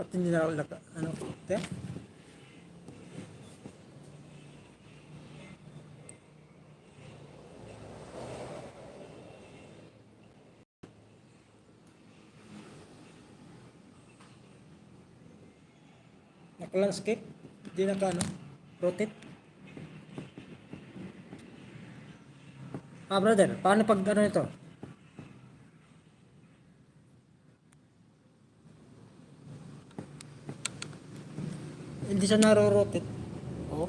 Ba't hindi na ano, te? Naka-landscape? Hindi naka ano, rotate? Brother, paano pag ano ito? Hindi siya naro-rotate. Oh,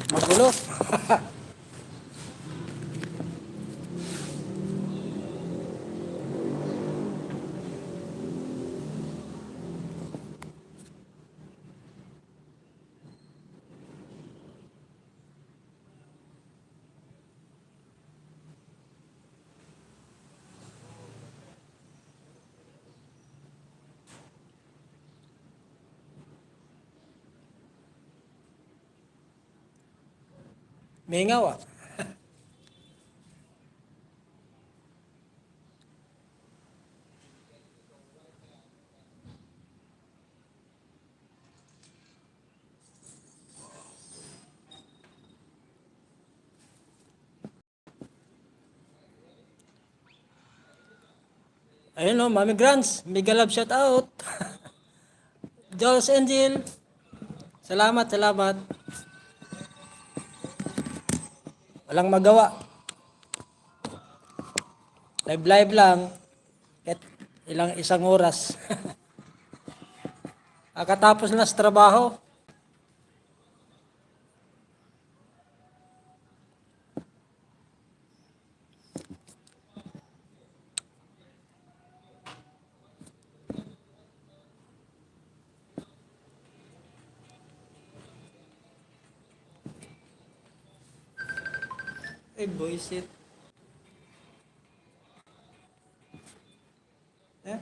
magulo. Mingaw ah. Ayun o, Mami Grants, mega love shout out. Jules Angel, salamat, salamat. Walang magawa. Live lang. Kahit isang oras. Katapos na sa trabaho. Buisit. Eh?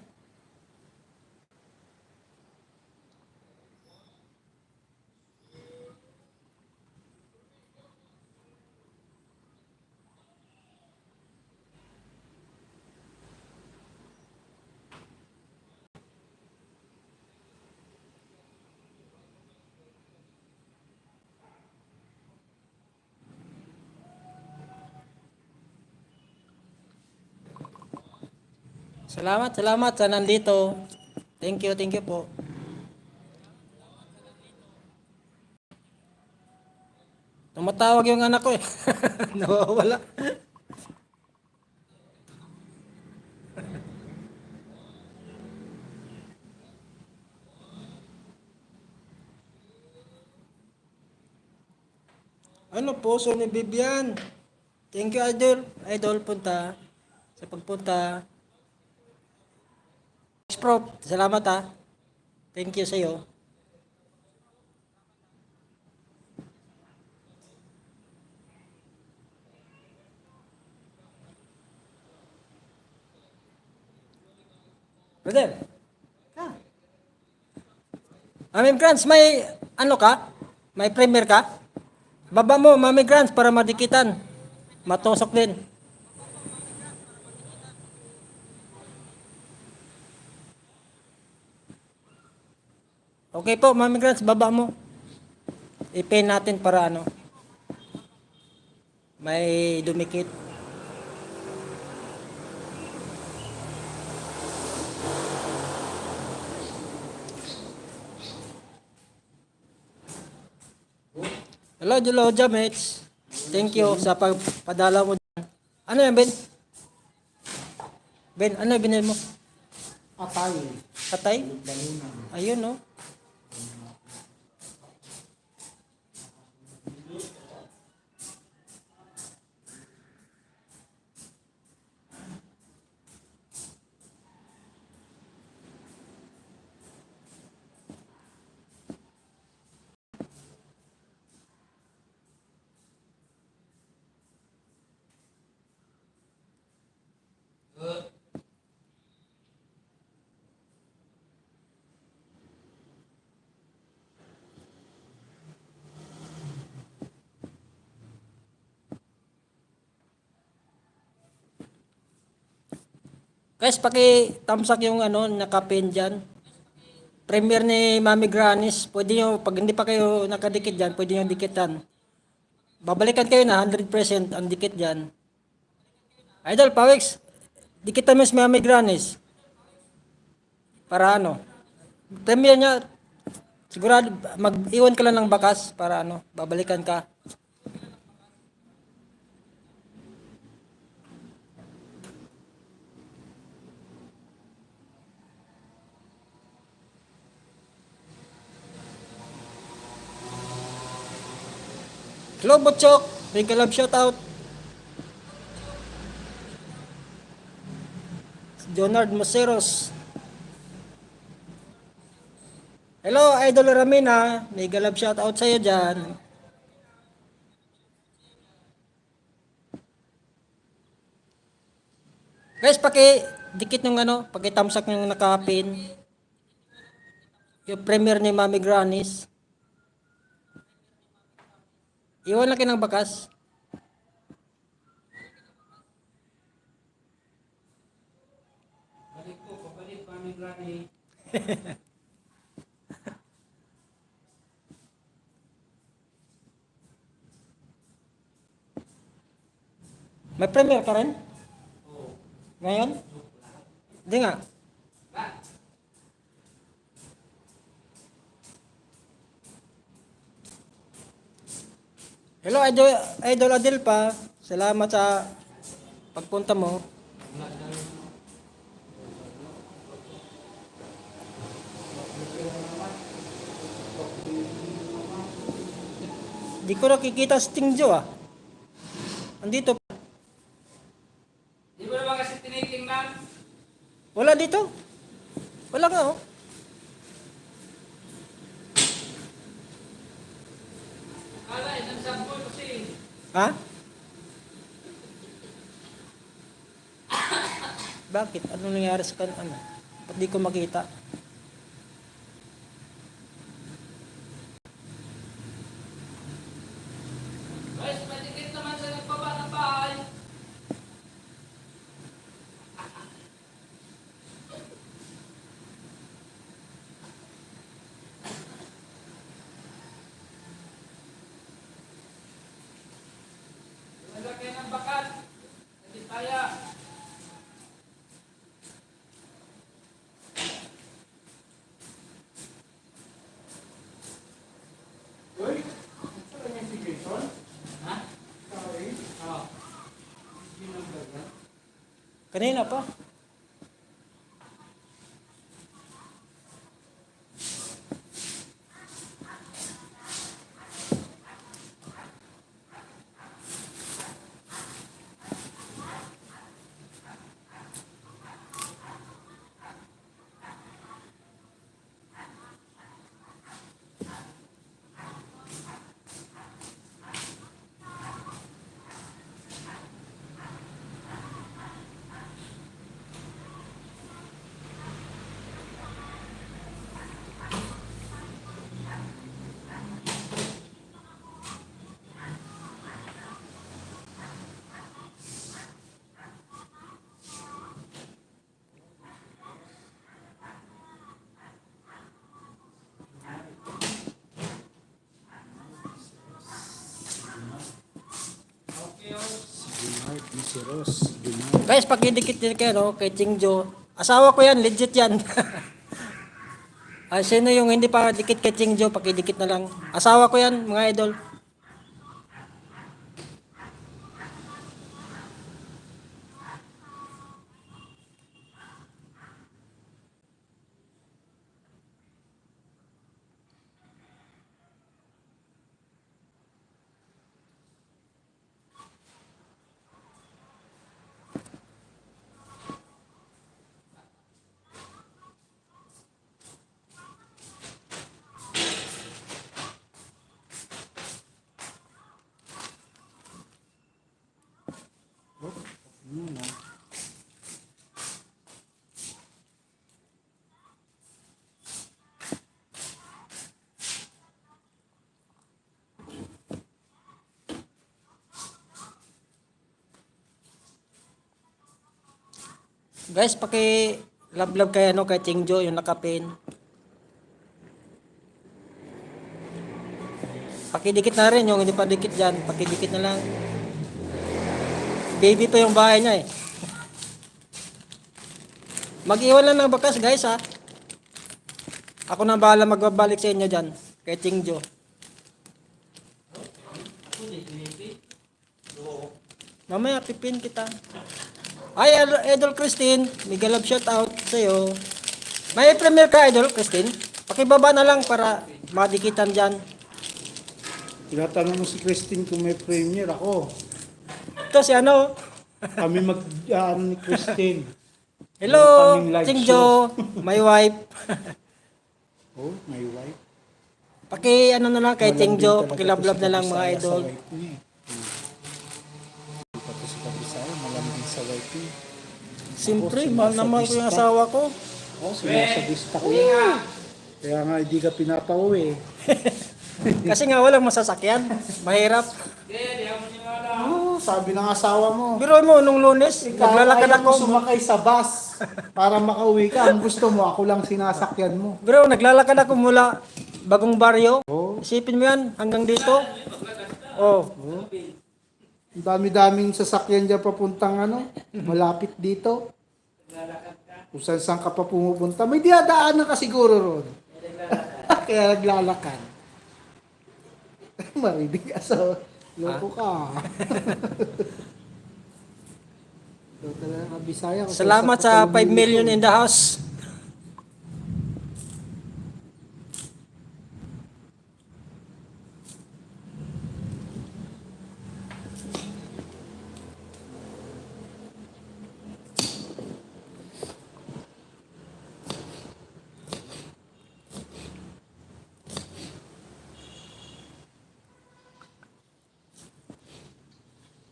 Salamat, salamat sa nandito. Thank you po. Tumatawag yung anak ko eh. Nawawala. Ano puso ni Bibian? Thank you, Idol. Idol, punta. Sa pagpunta. Prof, salamat ha. Thank you sa'yo. Brother. Ah. Mami Grants, may ano ka? May premier ka? Baba mo, Mami Grants, para madikitan. Matusok din. Okay po, Mami Grants, baba mo. I-pin natin para ano. May dumikit. Hello, Jamets. Thank you sa pagpadala mo dyan. Ano yan, Ben? Ben, ano yung binili mo? Atay. Katay? Ayun, no? Guys, paki-thumbs up yung ano, nakapin dyan. Premier ni Mami Granis. Pwede nyo, pag hindi pa kayo nakadikit dyan, pwede nyo dikitan. Babalikan kayo na 100% ang dikit dyan. Idol, Pawix, dikitan mo si Mami Granis. Para ano, premier niya, sigurado, mag-iwan ka lang ng bakas para ano, babalikan ka. Hello, Butchok. May kalab shoutout. Jonard Moseros. Hello, Idol Ramina. May galab shoutout sa'yo dyan. Guys, dikit ng ano, paki-thumbs up yung nakapin. Yung premier ni Mami Granis. Iwan lang kayo ng bakas. Balik po, pabalik Mami Granny. May premier ka rin? Oo. Ngayon? Hindi nga. Hello, Idol Adil pa. Salamat sa pagpunta mo. Di ko nakikita si Tingjo ah. Andito. Di mo naman kasi tinitingnan? Wala dito. Wala nga oh. Kala, nagsampol kasi. Ha? Bakit? Ano nangyari sa ano? Ba't di ko makita? Guys, madikit naman sa nagbaba ng bahay. Nalagay ng bakat. Hindi kaya. Ha? Oo. Kanina pa. Guys, pakidikit din kayo no, kay Chingjo. Asawa ko yan, legit yan. Ay, sino yung hindi pa dikit kay Chingjo, pakidikit na lang. Asawa ko yan, mga idol. Guys, love kay kay Chingjo yung nakapin. Pakidikit na rin yung hindi pa dikit diyan, pakidikit na lang. Baby pa yung bahay niya eh. Mag-iwan lang ng bakas guys ha. Ako na bahala magbabalik sa inyo diyan kay Chingjo. Mamaya pipin kita. Ay, Idol Christine, mega love shout out sa iyo. May premiere ka, Idol Christine? Pakibaba na lang para madikitan diyan. Tinatanong mo si Christine kung may premiere ako. Ito si ano? Kami ni Christine. Hello, Kaming live Chingjo, my wife. Oh, my wife. Ano na lang kay Malambing Chingjo, talaga pakilablab to si na lang mga Kabisaya sa idol. wife niya. Pati si Kabisaya, malambing sa wife niya. Siyempre, Ako, mahal na mahal ko yung asawa ko. Oh, sinasadista ko yan. Kaya nga hindi ka pinapauwi. Kasi nga walang masasakyan. Mahirap. Oh, sabi ng asawa mo. Biro mo, nung Lunes, naglalakad Ayaw mo ako. sumakay sa bus para makauwi ka. Ang gusto mo, ako lang sinasakyan mo. Biro, naglalakad ako mula Bagong Baryo. Oh, Isipin mo yan, hanggang dito. Oh, oh. Ang dami-daming sasakyan dyan papuntang malapit dito. Kung saan ka pa pumupunta. May diadaanan ka siguro ron. Kaya naglalakad. Marinig ka sa loko ka. So, talaga Bisaya. salamat sa 5 million in the house.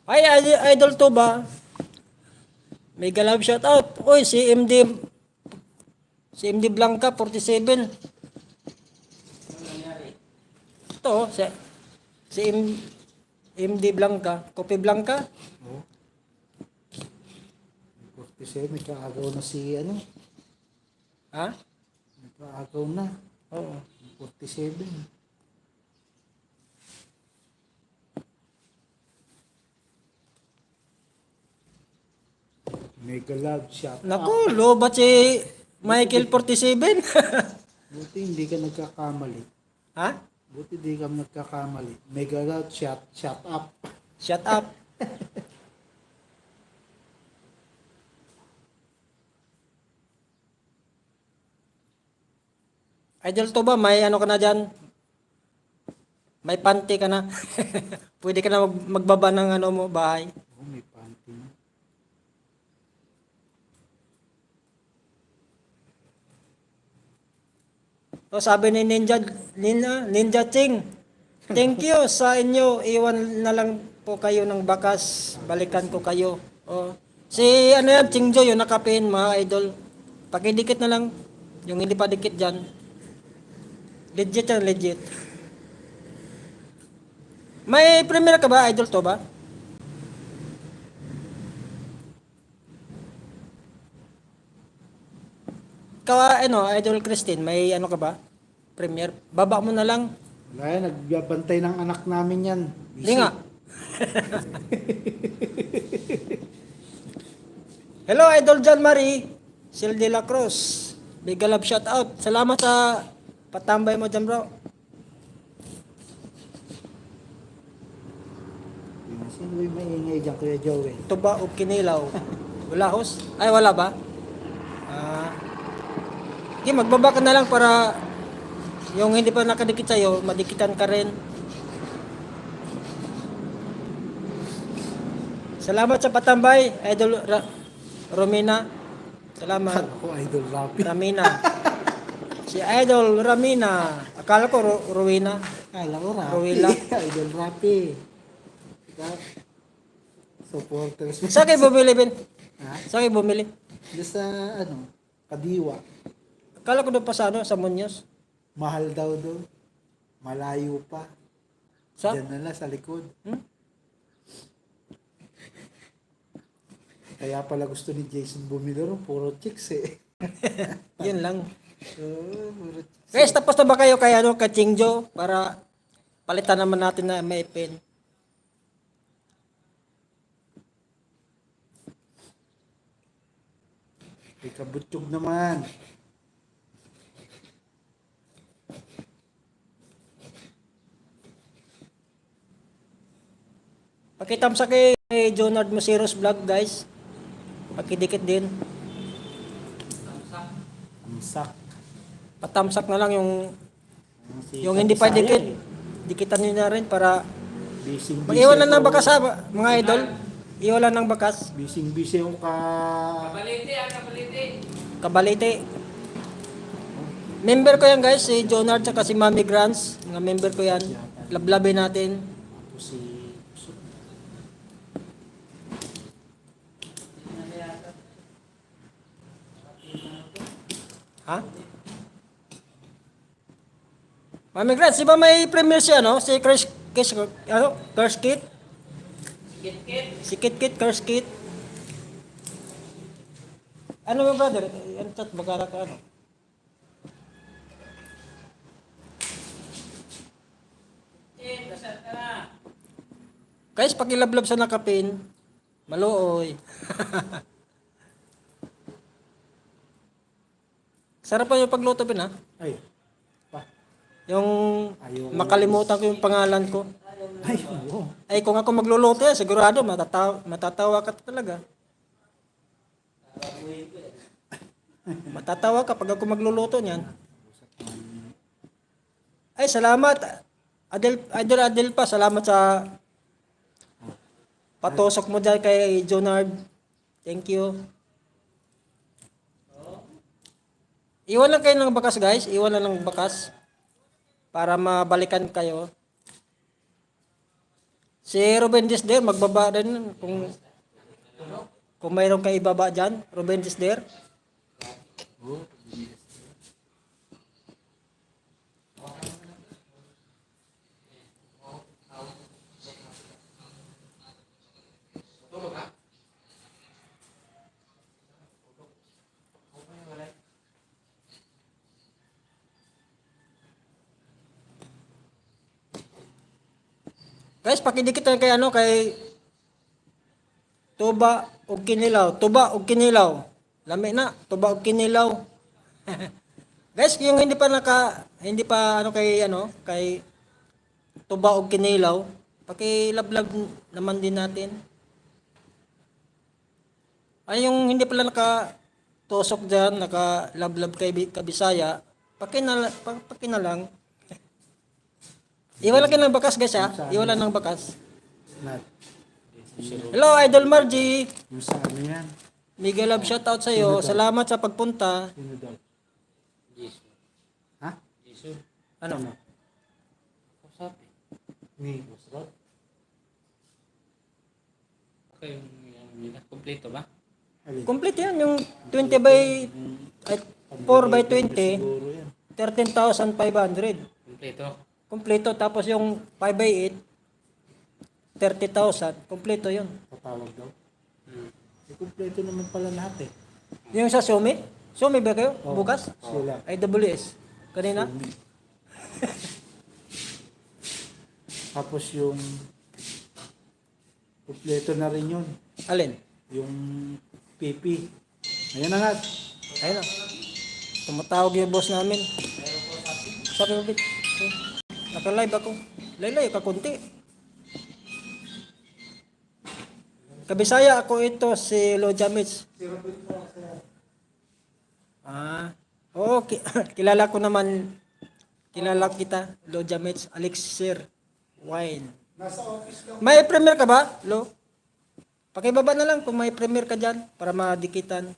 Ay, idol to ba? May galab shout out. Uy, si MD Blanca 47. Ito, si MD Blanca, Kopi Blanca. Oh. 47, may kaagaw na si Ha? May kaagaw na. Oo. 47. Mega love shot. Naku, lobat si Michael 47. Buti hindi ka nagkakamali. Ha? Buti hindi ka nagkakamali. Mega love shot. Shut up. Shut up. Idol to ba? May ano ka na dyan? May panty ka na? Pwede ka na magbaba ng mo, bahay. Oh, may panty na. O sabi ni Ninja Ching, thank you sa inyo. Iwan na lang po kayo ng bakas. Balikan ko kayo. O, si yan, Chingjo, yung nakapin, mga idol. Pakidikit na lang. Yung hindi pa dikit dyan. Legit yan, legit. May premiere ka ba, idol to ba? Idol Christine, may ka ba? Premiere? Baba mo na lang. Wala yan, nagbabantay ng anak namin yan. Hindi nga. Hello, Idol John Marie. Sil de la Cruz. Big love shout out. Salamat sa patambay mo dyan, bro. Sino yung maingay dyan, Kuya Joey? Ito ba o kinilaw? Wala host? Ay, wala ba? Okay, magbaba ka na lang para yung hindi pa nakadikit sa'yo, madikitan ka rin. Salamat sa patambay, Idol Romina. Salamat. Ako, Idol Rapi. Ramina. Si Idol Ramina. Akala ko Rowena. Kala ko Rapi. Rowela. Idol Rapi. Supporters. Saan kayo bumili, Ben? Ha? Saan kayo bumili? Doon sa, Kadiwa. Akala ko doon pa sa sa Muñoz. Mahal daw doon. Malayo pa. Sa? Diyan na lang sa likod. Kaya pala gusto ni Jason bumili ron, puro chicks eh. Yun lang. Puro chicks. Guys, tapos na ba kayo kay kay Chingjo para palitan naman natin na may pen. May kabutyog naman. Pakita mo sa kay Jonard Musiros vlog, guys. Pakidikit din. Amsak. Patamsak na lang yung Si hindi pa Bisaya dikit. eh. Dikitan niyo na rin para Bising-bising mag-iwalan ng ako. bakas ha, mga idol. Iwalan ng bakas. Bising-bising yung Kabalite, kabalite. Kabalite. Member ko yan, guys, si Jonard at si Mami Grants. Mga member ko yan. Lablabin natin. si Ha? Mami Grants, di ba may premiere siya, no? Si Curse Kit? Kit-kit. Si Kit Kit, Curse Kit. Ano yung brother? Ano chat, magkara ka ano? Dasal ka na. Guys, pakilablab sa nakapin, maluoy. Sarap pa yung pagluto pin ha? ay pa Yung Ayaw. makalimutan ko yung pangalan ko. ay oo. Ay, kung ako magluluto yan, sigurado matatawa ka talaga. Matatawa ka pag ako magluluto niyan. Ay, salamat. Adel pa, salamat sa patusok mo dyan kay Jonard. Thank you. Iwan lang kayo ng bakas, guys. Iwan lang ng bakas. Para mabalikan kayo. Si Ruben Disder, magbaba rin kung mayroon kayo ibaba dyan. Ruben Disder. Guys, pakidikit na kay kay Tuba ug Kinilaw. Tuba ug Kinilaw. Lami na, Tuba ug Kinilaw. Guys, yung hindi pa kay Tuba ug Kinilaw, pakilablab naman din natin. Ay yung hindi pala tusok diyan, nakalablab kay Kabisaya, pakina lang. Iwala ka ng bakas, guys, ha? Iwala ng bakas. Nat. Hello, Idol Margie. Yung sa ano yan? Miguel Love, shoutout sa iyo. Salamat sa pagpunta. Sino daw? Ha? Ano? Ni Masrot? Okay, yung kompleto ba? Alin? Complete yan. Yung 20 by 4 by 20, Siguro yan. 13,500. Kompleto. Kompleto. Tapos yung 5 by 8, 30,000. Kompleto yun. Tatawag daw. Kumpleto naman pala lahat eh. Yung sa Sumi? Sumi ba kayo? Oo. Bukas? Sila. IWS. Kanina? Tapos yung kumpleto na rin yun. Alin? Yung PP. Ayan na nga. Ayun na. Tumatawag yung boss namin. Sabi mo, Bit. Naka-live ako. Laylay, kakunti. Kabisaya ako ito, si Loja Mitch. Oo, kilala ko naman. Kilala kita, Loja Mitch, Elixir Wine. Nasa office lang. May premier ka ba, Lo? Pakibaba na lang kung may premier ka dyan para madikitan.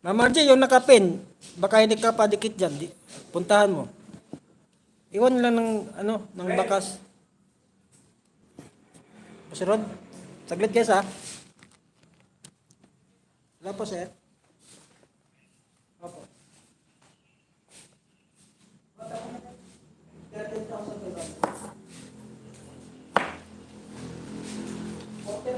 Mama G, yung nakapin, baka hindi ka padikit dyan. Puntahan mo. Iwan lang ng bakas. Boss Rod, saglit guys ha. Wala po sir. Opo. Hindi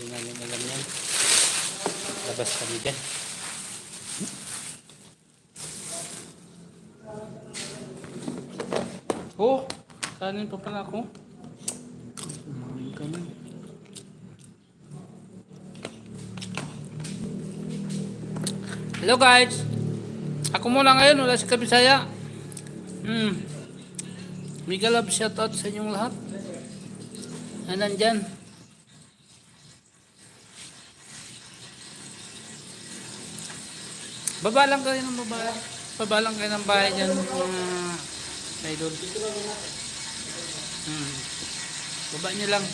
namin alam yan. Labas kami dyan. Oh, kanin pa pala ako. Kumain ka na. Hello guys. Ako muna ngayon, wala si Kabisaya. Mega love shoutout sa inyong lahat. Na nandyan. Baba lang kayo ng baba. Baba lang kayo ng bahay dyan, mga idol. Baba nyo lang.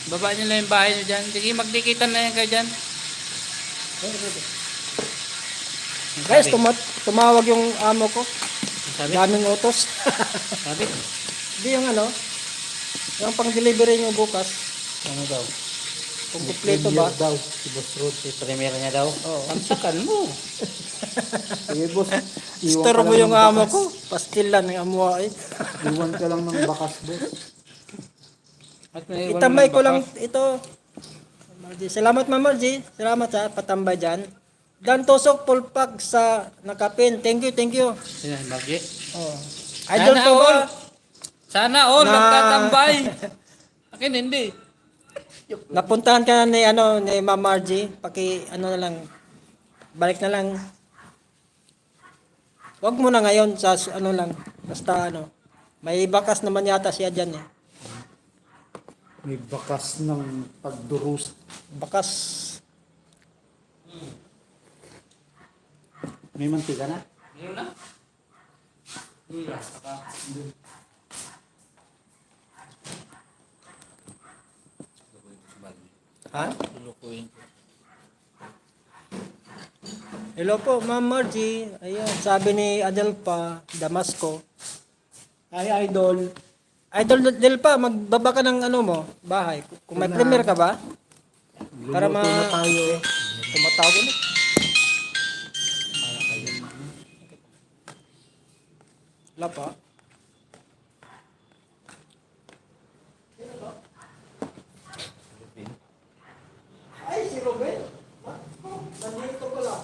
Baba nyo lang yung bahay nyo dyan. Sige, magdikitan na yan kayo dyan. Guys, tumawag yung amo ko. Sabi? Daming utos. Sabi? Hindi yung ano, yung pang-delivery nyo bukas. Ano daw? Kung kumpleto ba? Premier daw, si Boss Rod. Premier niya daw? Oo. Tamsakan mo. Sige, boss. Iwan Store ka mo lang yung ng amo bakas. ko. Pastilan ng amuha eh. Iwan ka lang ng bakas, boss. At may iwan Itambay mo ko ng lang baka. ito. Margie. Salamat Ma'am Margie. Salamat sa patambay dyan. Dan Tosok full pack sa nakapin. Thank you, thank you. Yan, Margie. Oh. Idol Sana ko ba? all. Sana all Na- nagtatambay. Akin hindi. Napuntahan ka na ni Ma'am Margie. Na lang. Balik na lang. Wag mo na ngayon sa lang. Basta may bakas naman yata siya dyan eh. May bakas ng pagdurus. Bakas. May mantika na? Yun na. Ha? Lulukuin ko. Hello po, Ma'am Margie. Ayun, sabi ni Adelpa Damasco. Ay, Idol. Idol Delpa, magbaba ka ng bahay. Kung may premier ka ba? Para Luluto na tayo. tumatawag ulit. Wala pa. Ay, si Robin? Nandito pala.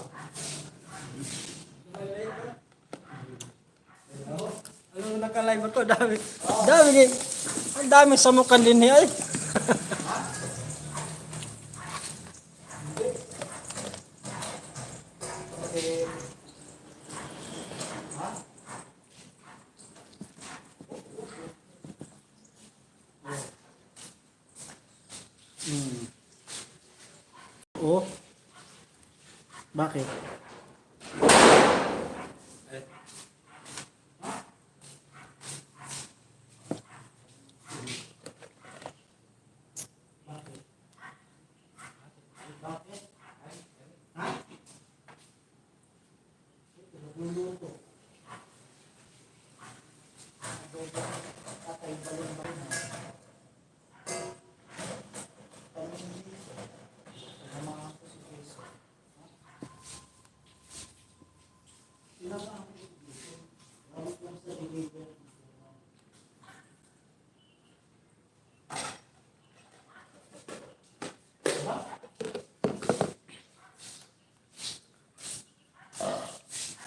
Ano naka-live ako? Dami. Ang dami samukan din niya eh. Oh. Bakit?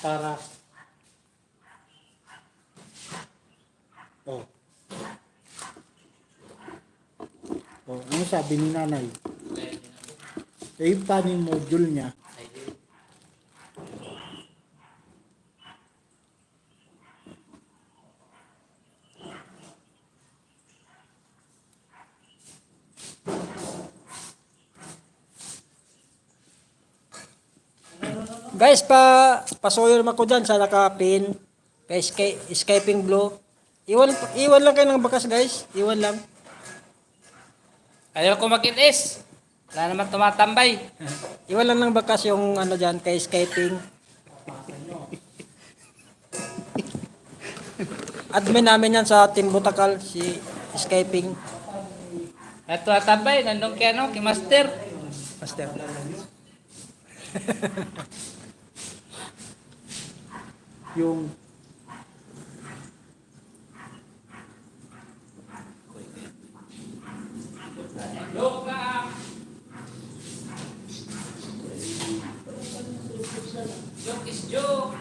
Para. Oh. Oh, ano sabi ni nanay? Eh, paano yung module niya? Guys, pasuyo naman ko dyan sa nakapin. Kay Skyping Blue. Iwan lang kayo ng bakas guys. Iwan lang. Ayaw ko makinis. Wala naman tumatambay. Iwan lang ng bakas yung dyan kay Skyping. Admin namin yan sa Team Butakal, si Skyping. At tumatambay, nandun kay kay Master. Master. yung Joke lang. Joke is joke.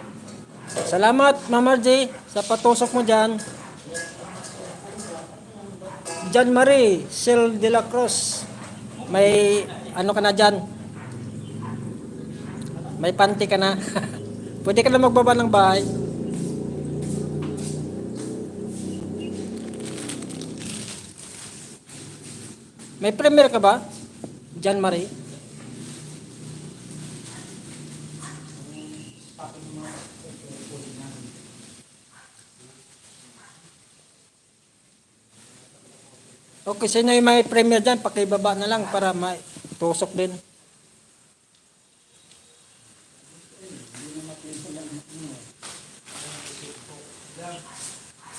Salamat, Ma'am Margie, sa patusok mo dyan. John Marie, Sil de la Cruz. May ano ka na dyan? May panty ka na. Pwede ka na magbaba ng bahay. May premier ka ba? John Marie? Okay, sino yung may premier dyan? Pakibaba na lang para may tusok din.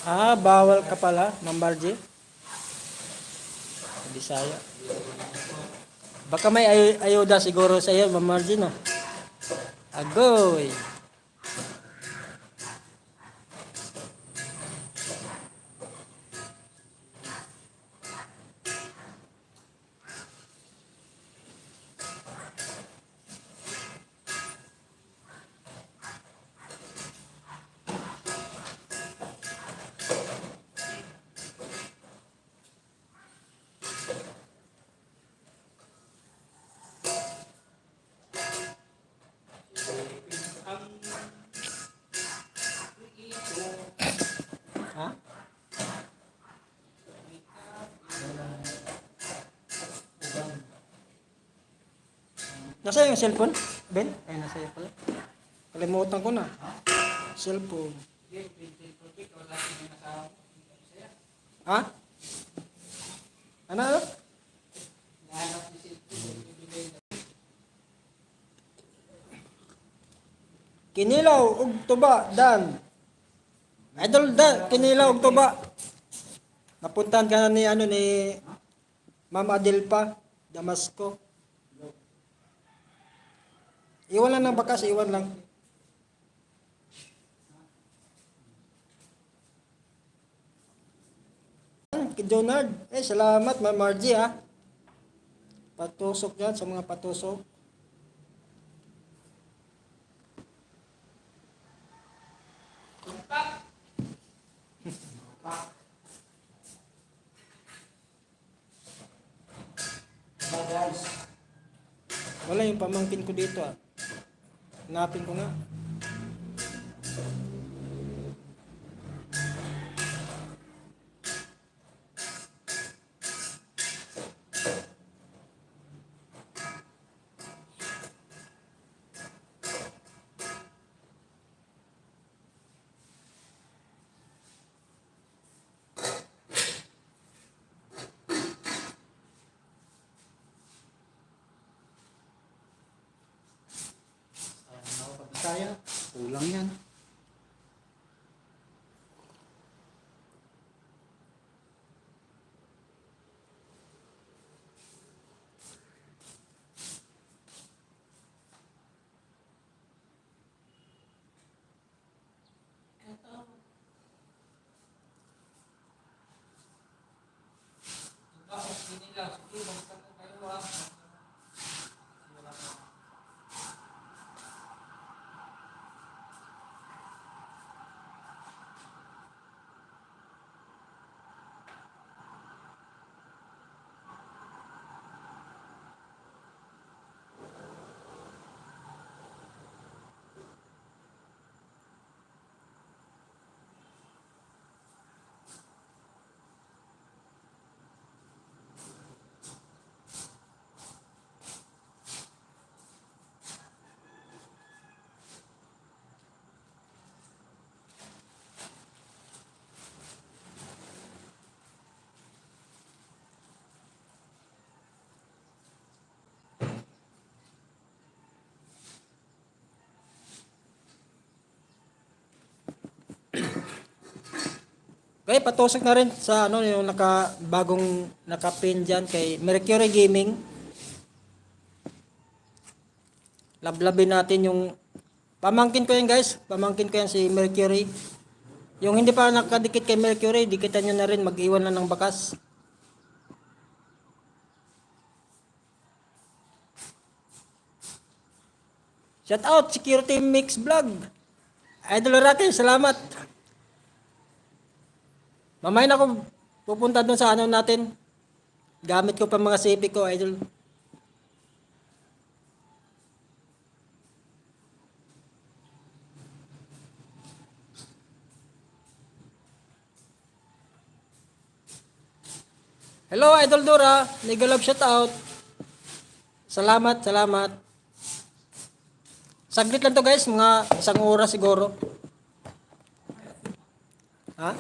Ah, bawal ka pala, Ma'am Margie. Bisaya. Baka may ayuda siguro sa iyo, Ma'am Margie, no? Agoy. Ha? Nasa yung cellphone? Ben? Ay, nasa iyo pala. Kalimutan ko na. Cellphone. Ha? Ano? Kinilaw, ug tuba, Dan. Idol, Dan, kinilaw, ug tuba. Napuntahan ka na ni, ni Ma'am Adelpa, Damasco. Iwan lang ng bakas, iwan lang. Kay Jonard, salamat, Ma'am Margie, ha. Patusok dyan sa mga patusok. Wala yung pamangkin ko dito, ah. Hanapin ko nga. Kaya, kulang yan. Okay, patusok na rin sa yung bagong naka-pin dyan kay Mercury Gaming. Lablabin natin yung Pamangkin ko yan guys. Pamangkin ko yan si Mercury. Yung hindi pa nakadikit kay Mercury, dikitan nyo na rin. Mag-iwan na ng bakas. Shout out, Security Mix Vlog. Idol Rocky, salamat. Mamaya na ako pupunta doon sa ano natin. Gamit ko pa mga CP ko, Idol. Hello, Idol Dora. Nigga love shout out. Salamat, salamat. Saglit lang to guys, mga 1 oras siguro. Ha?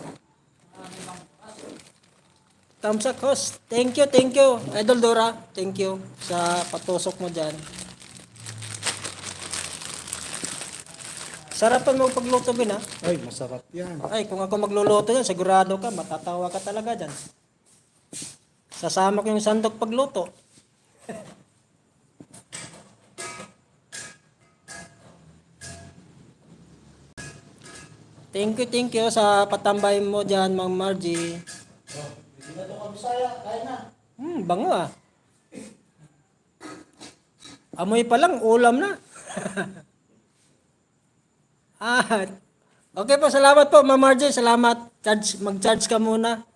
Thumbs up host. Thank you, thank you. Idol Dora, thank you sa patusok mo dyan. Sarap pa mo pagluto bin ha. Ay, masarap yan. Ay, kung ako magluluto yan, sigurado ka, matatawa ka talaga dyan. Sasama ko yung sandok pagluto. Thank you sa patambay mo dyan, Ma'am Margie. Bango ah. Amoy pa lang, ulam na. Okay po, salamat po, Ma'am Margie. Salamat. Mag-charge ka muna.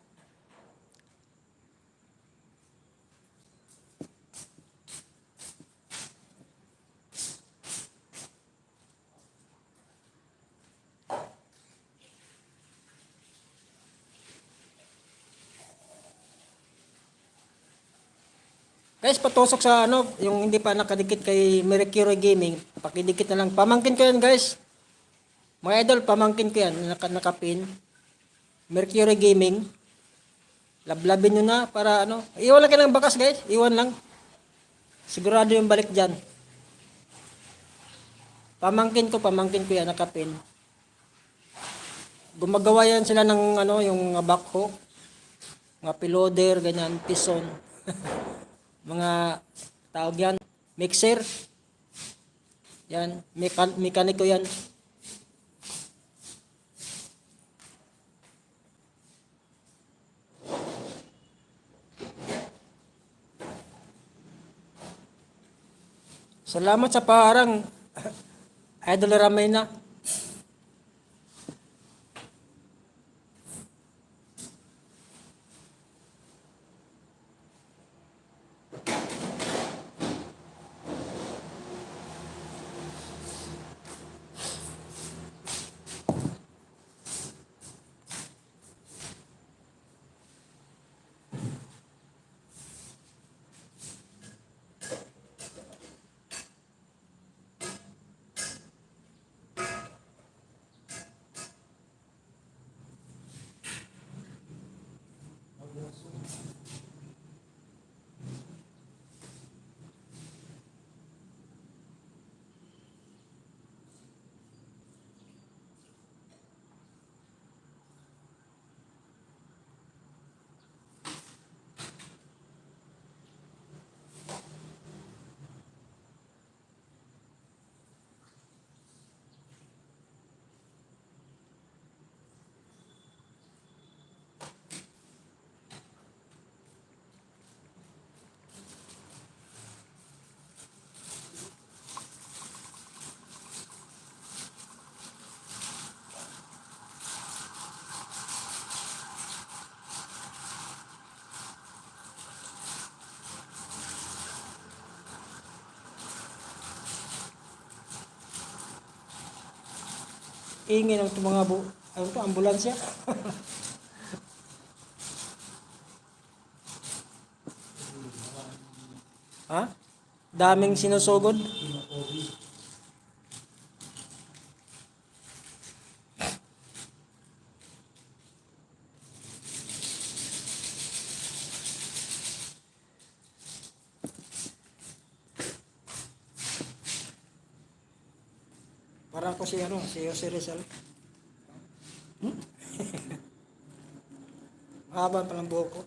Guys, patusok sa ano, yung hindi pa nakadikit kay Mercury Gaming, pakidikit na lang. Pamangkin ko yan, guys. Mga idol, pamangkin ko yan, nakapin. Mercury Gaming. Lablabin nyo na para ano. Iwan lang kayo ng bakas, guys. Iwan lang. Sigurado yung balik dyan. Pamangkin ko yan, nakapin. Gumagawa yan sila ng ano, yung backhoe. Mga piloder, ganyan, pison. Mga tawag yan, mixer. Yan, mekaniko yan. Salamat sa parang Idol Ramay na. Ingin ng mga ano to, ambulansya. Ha? Daming sinusugod. Para ko si ano, si Jose Rizal. Mahaba pa lang buhok ko.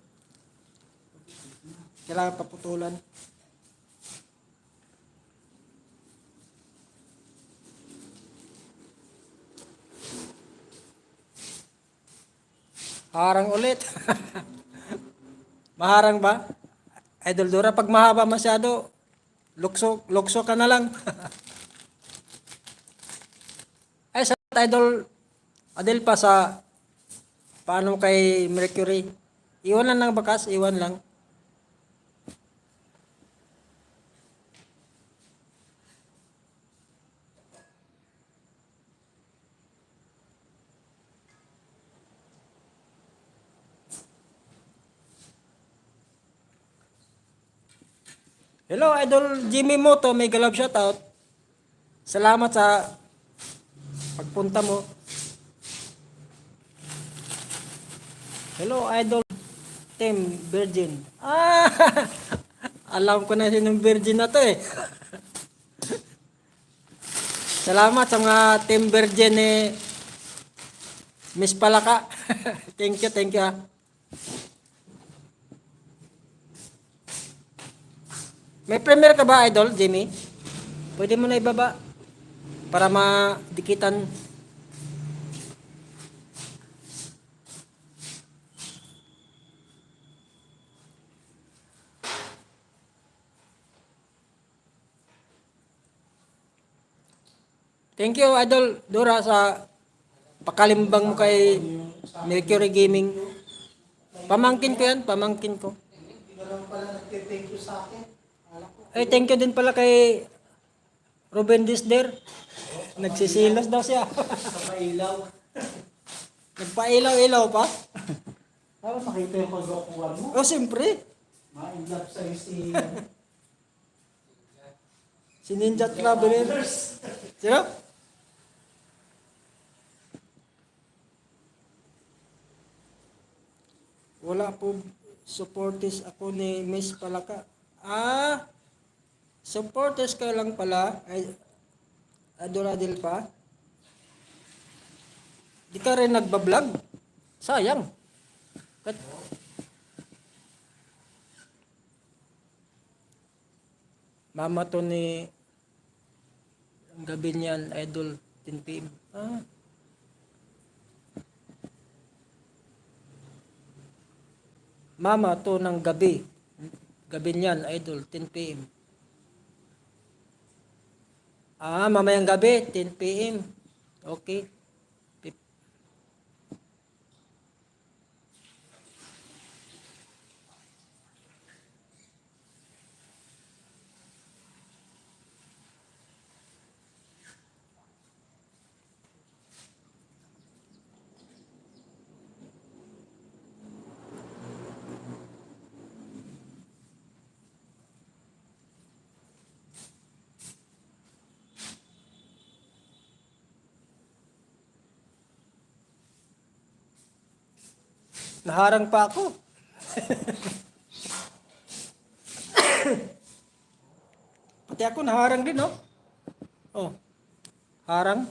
Kailangan paputulan. Harang ulit. Maharang ba? Idol Dora, pag mahaba masyado, lukso ka na lang. Ay, sa Idol Adel pa sa paano kay Mercury. Iwan lang ng bakas, iwan lang. Hello, Idol Jimmy Moto, may galab shoutout. Salamat sa pagpunta mo. Hello, Idol Team Virgin. Ah, alam ko na sinong Virgin na to eh. Salamat sa mga Team Virgin ni Miss Palaka. Thank you, thank you. Ah. May premiere ka ba, Idol Jimmy? Pwede mo na ibaba para madikitan. Thank you, Idol Dora, sa pakalimbang mo kay Mercury Gaming. Pamangkin ko yan, pamangkin ko. Hindi ka lang pala nagte-thank you sa akin. Ay, thank you din pala kay Ruben Disder. Nagsisilos daw siya. Sa mailaw. Nagpailaw-ilaw pa. Para makita yung pagkakuha mo. Oh, siyempre. Ma-inlove sa'yo si... Si Ninja Traveler. Sino? Wala po supporters ako ni Miss Palaka. Ah, supporters ka lang pala. Ay, Adoradil pa. Di ka rin nagbablog. Sayang. Mama to ni ang gabi niyan, Idol 10 PM. Ah. Mama to ng gabi. Gabi niyan, Idol 10 PM. Ah, mamayang gabi 10 PM. Okay. Naharang pa ako. Pati ako naharang din, no? Oh. Harang.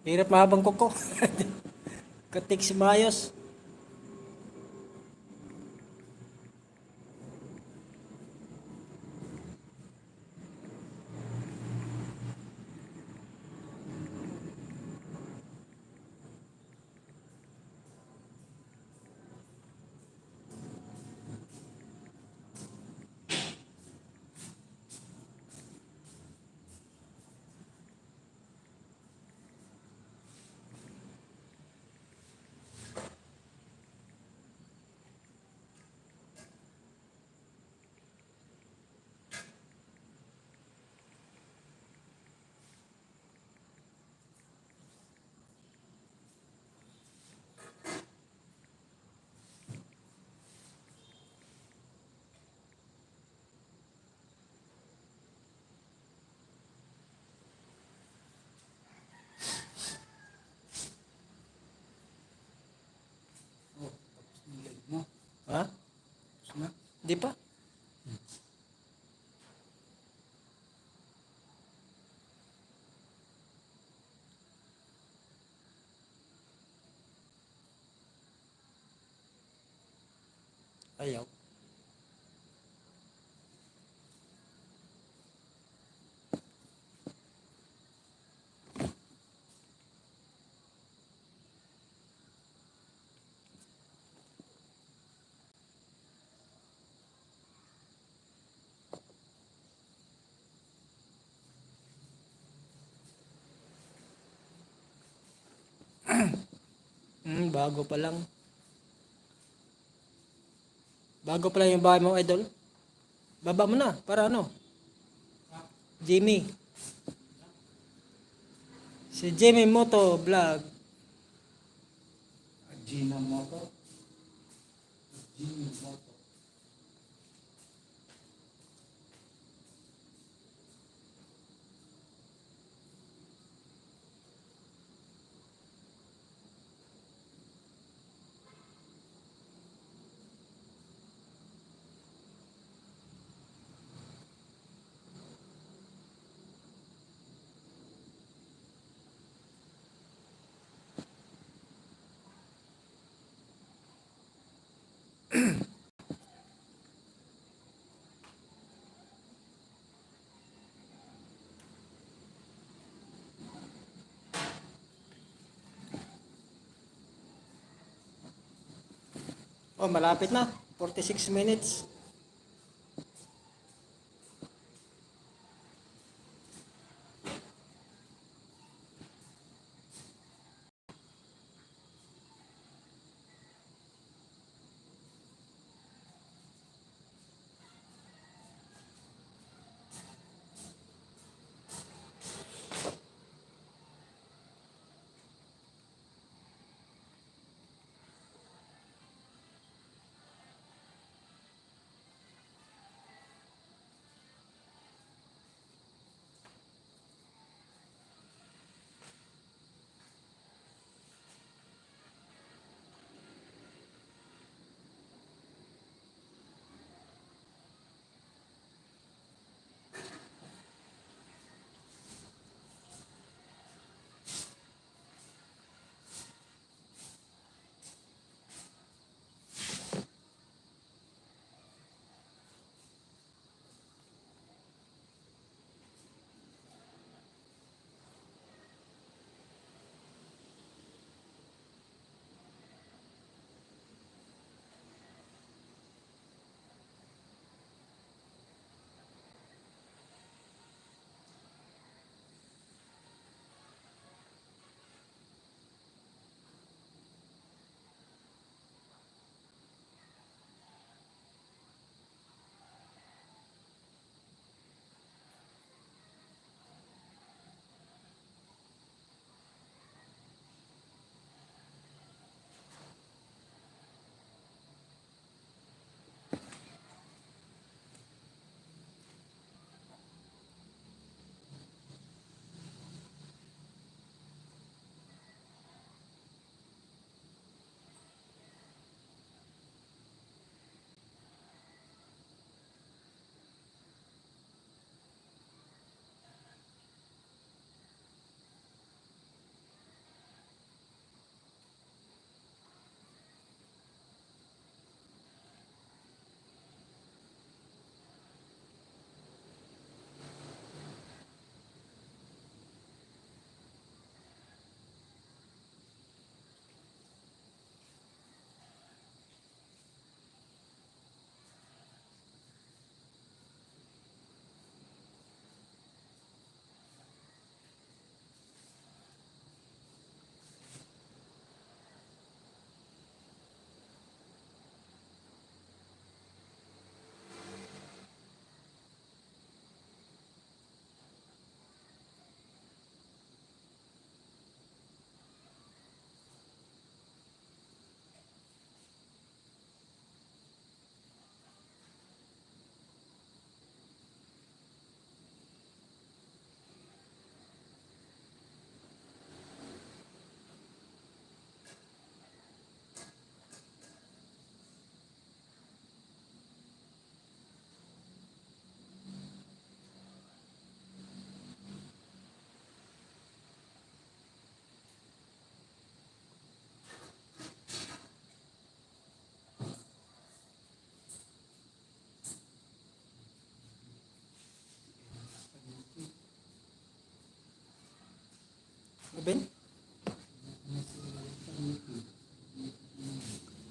Hirap mahabang kuko. Katik si Mayos. Oh, tapos na live mo. Ha? Tapos na. Di pa? Ayaw. Bago pa lang. Bago pa lang yung bahay mo, idol. Baba mo na, para ano? Jimmy. Si Jimmy Moto Vlog. Gina Moto. Gina Moto. Oh, malapit na. 46 minutes.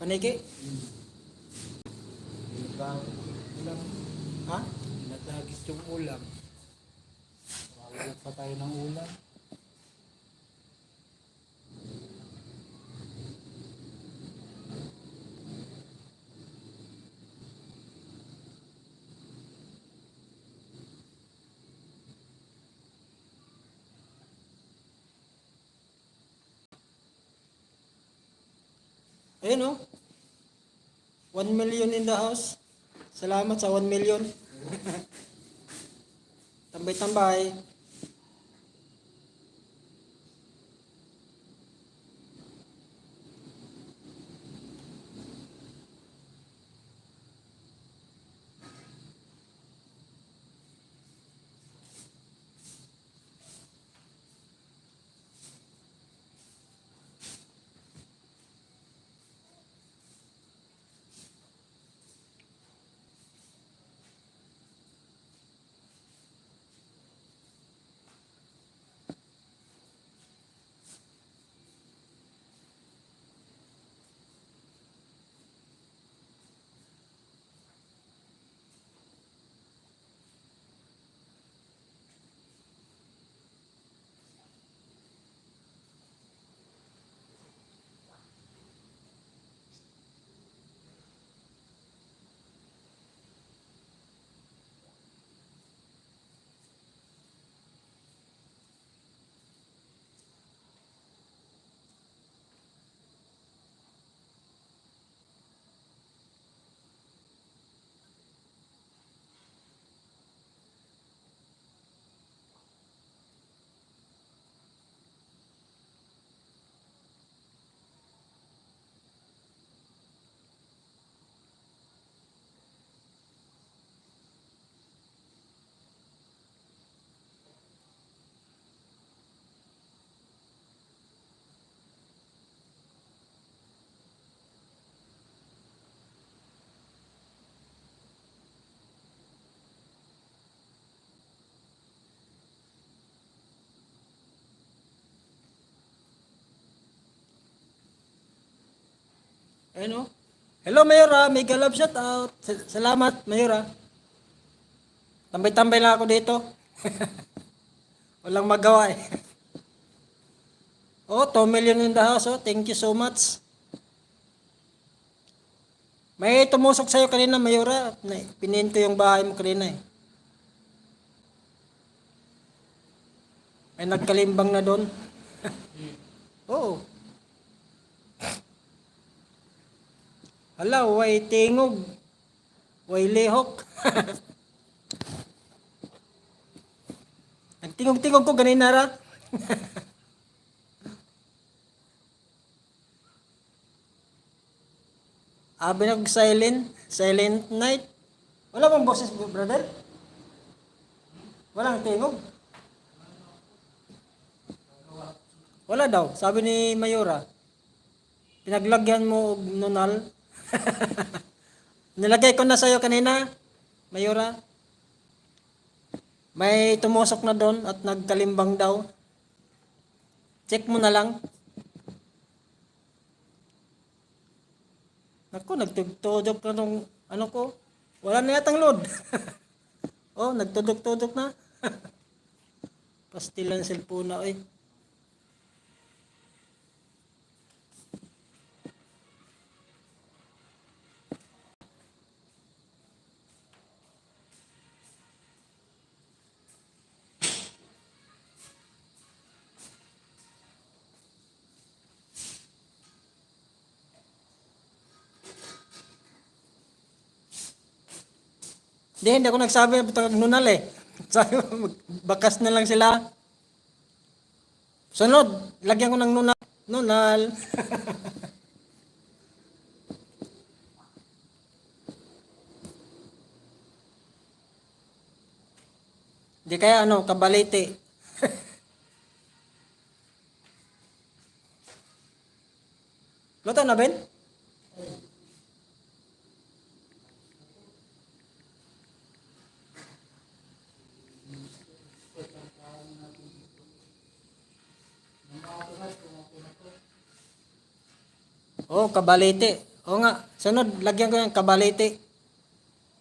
Paniki? Ulam. Ha? Natagis yung ulam. Wala pa tayo ng ulam. Ayun oh. 1 million in the house. Salamat sa 1 million. Tambay-tambay. Ayun oh. Hello Mayora, mega love shout out. Salamat Mayora. Tambay-tambay lang ako dito. Walang magawa eh. Oh, 2 million in the house oh. Thank you so much. May tumusok sa'yo kanina Mayora. Pinin ko yung bahay mo kanina eh. May nagkalimbang na doon. Oo. Hala, way tingog. Way lihok. Nagtingog-tingog ko ganina ra. Abi silent night. Wala bang boses, brother? Walang tingog. Wala daw, sabi ni Mayora. Pinaglagyan mo og nunal. Nilagay ko na sa'yo kanina, Mayora. May tumusok na doon at nagkalimbang daw. Check mo na lang. Naku, nagtudok na nung ano ko. Wala na yatang load. Oh, nagtudok-tudok na. Pastilan cellphone na eh. Hindi ako nagsabi na nunal eh. Sabi mo, bakas na lang sila. Sunod, lagyan ko ng nunal. Nunal. Di kaya ano, kabalite. Luto na, Ben? Oh, kabalite. Oo nga, sunod, lagyan ko yung kabalite.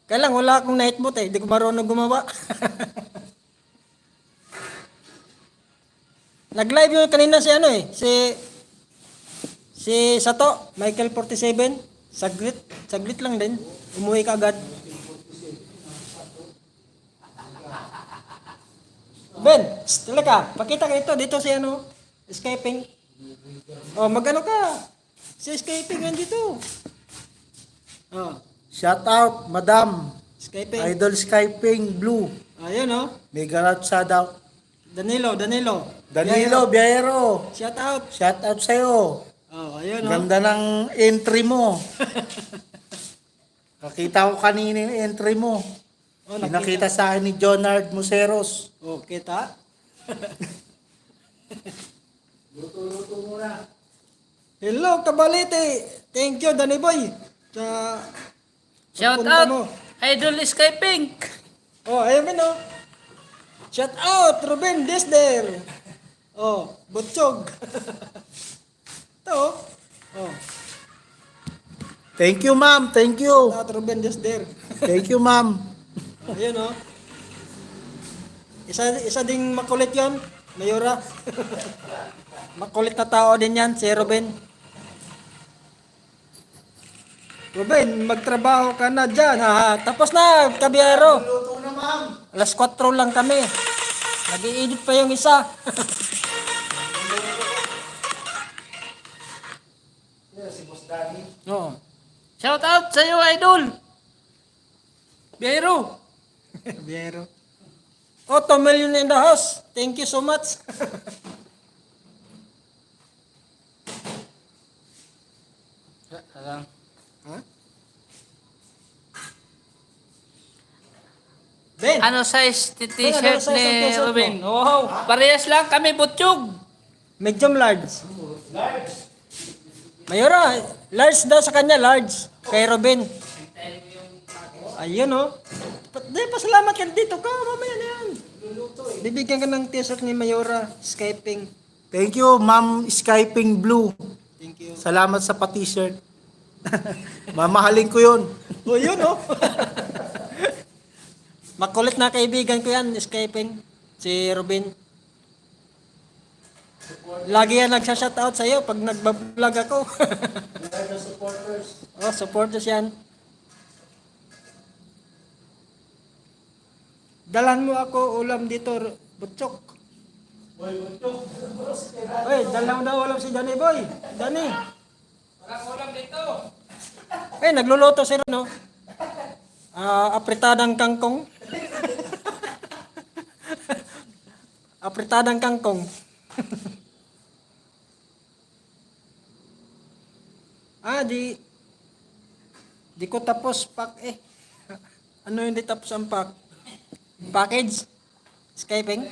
Kaya lang, wala akong night boot eh. Di ko marunong gumawa. Nag-live yun kanina si ano eh. Si Sato, Michael 47. Saglit lang din. Umuwi ka agad. Ben, tala ka. Pakita ka dito si ano, escaping. Oh, magano ka. Si escaping nandito. Oh, Shout out, Madam. escaping. Idol Skyping Blue. Ayun oh. Mega route shout out. Danilo. Danilo Biero. Shout out. Shout out sa'yo. Oh, ayun oh. Ganda ng entry mo. Nakita ko kanina yung entry mo. Oh, Pinakita sa akin ni Jonard Museros. Oh, kita. Luto-luto muna. Hello, Kabalite. Thank you, Danny Boy. Sa Shout pagpunta out! mo. Idol Skyping! Oh, ayun din oh. Shout out, Ruben Desder. Oh, Butchog. Ito oh. Oh, Thank you, ma'am. Thank you. shout out, Ruben Desder. Thank you, ma'am. Ayun oh. Isa ding makulit yon, Mayora. Makulit na tao din yan, si Ruben. Ruben, magtrabaho ka na dyan, ha? Tapos na, kabiyero. Luto na, ma'am. Alas 4 lang kami. Nag-i-edit pa yung isa. Si Boss Danny. Oo. Shout out sa iyo, Idol! Biyero! Biyero. Oh, 2 million in the house. Thank you so much. Ha? Ben, Ano size Ano t-shirt size ang ni t-shirt Ruben? Wow! Parehas lang kami, butchog! medium large. Mayora, large daw sa kanya, large. Kay Ruben. Ayun oh. Pasalamat ka dito ka, mamaya na yan. Bibigyan ka ng t-shirt ni Mayora, Skyping. Thank you, ma'am Skyping Blue. Thank you. Salamat sa pa-t-shirt. Mamahalin ko yun. Oh, yun oh. Makulit na kaibigan ko yan, Skyping. Si Ruben. Lagi yan nagsha-shoutout sa'yo pag nagbablog ako. Oh, supporters yan. Dalan mo ako ulam dito, Butchok. Oy, dalan mo daw ulam si Danny Boy. Danny. Walang ulam dito. Eh, nagluluto sila, no? Apritadang kangkong. Apritadang kangkong. Di ko tapos pack eh. Ano yung di tapos ang pack? Package? Skyping?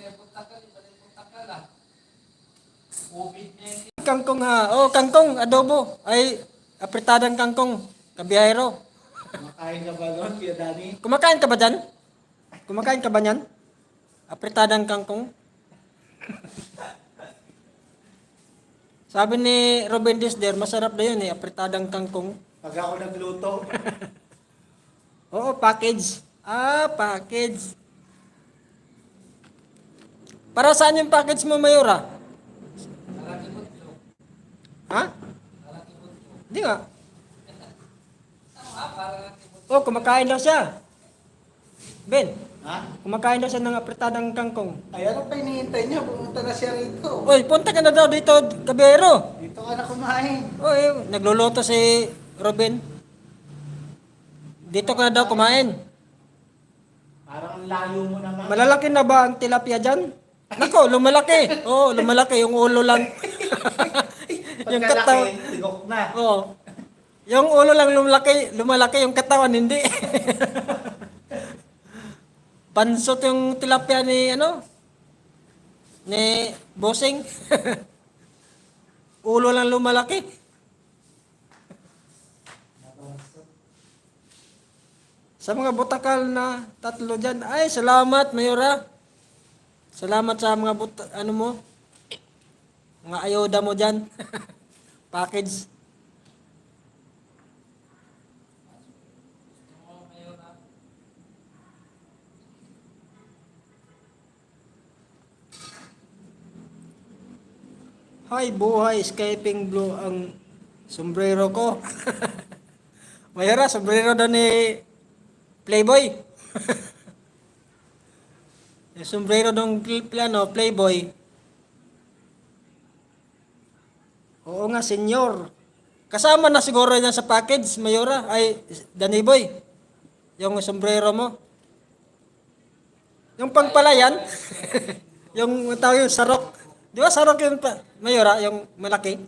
Kangkong ha. Oh, kangkong, adobo. Ay, apritadang kangkong. Kabiyahero. Makain ka ba doon, Kuya Danny? Kumakain ka ba dyan? Kumakain ka ba niyan? Apritadang kangkong? Sabi ni Ruben Desder, masarap na yun eh, apritadang kangkong. Pag ako nagluto. Oo, package. Package. Para saan yung package mo, Mayora? Ha? Hindi nga. Oh, kumakain daw siya. Ben, Ha? kumakain daw siya ng apritadang kangkong. Ay, ano pa hinihintay niya? Pumunta na siya rito. Oy, punta ka na daw dito, Kabero. Dito ka na kumain. Oy, nagluluto si Ruben. Dito ka na daw kumain. Parang ang layo mo naman. Malalaki na ba ang tilapia dyan? Nako, lumalaki. Oo, lumalaki. Yung ulo lang. yung katawan. Tigok na. Oo. Yung ulo lang lumalaki. Yung katawan hindi. Pansot yung tilapia ni ni Bossing. Ulo lang lumalaki. Sa mga butakal na tatlo dyan, ay salamat Mayora. Salamat sa mga mo, mga ayuda mo dyan. Package. Hay buhay, escaping blue ang sombrero ko. Mayroon, sombrero daw ni Playboy. Yung sombrero ng Playboy. Oo nga, senyor. Kasama na siguro yan sa package, Mayora. Ay, Danny Boy. Yung sombrero mo. Yung pangpalayan. Yung tawag yung sarok. Di ba sarok yung Mayora, yung malaki?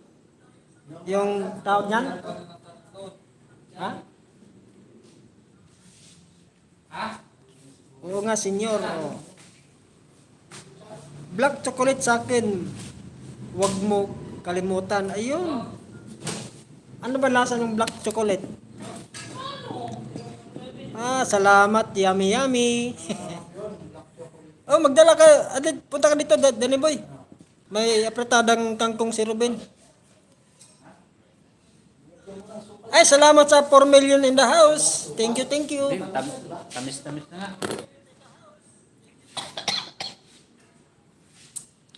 Yung tawag niyan? Ha? Oo nga, senyor. Oh. Black chocolate sa akin. Huwag mo kalimutan. Ayun. Ano ba lasa ng black chocolate? Salamat. Yummy, yummy. Oh, magdala ka. Punta ka dito, Danny Boy. May apretadang kangkong si Ruben. Ay, salamat sa 4 million in the house. Thank you, thank you. Tamis-tamis na nga.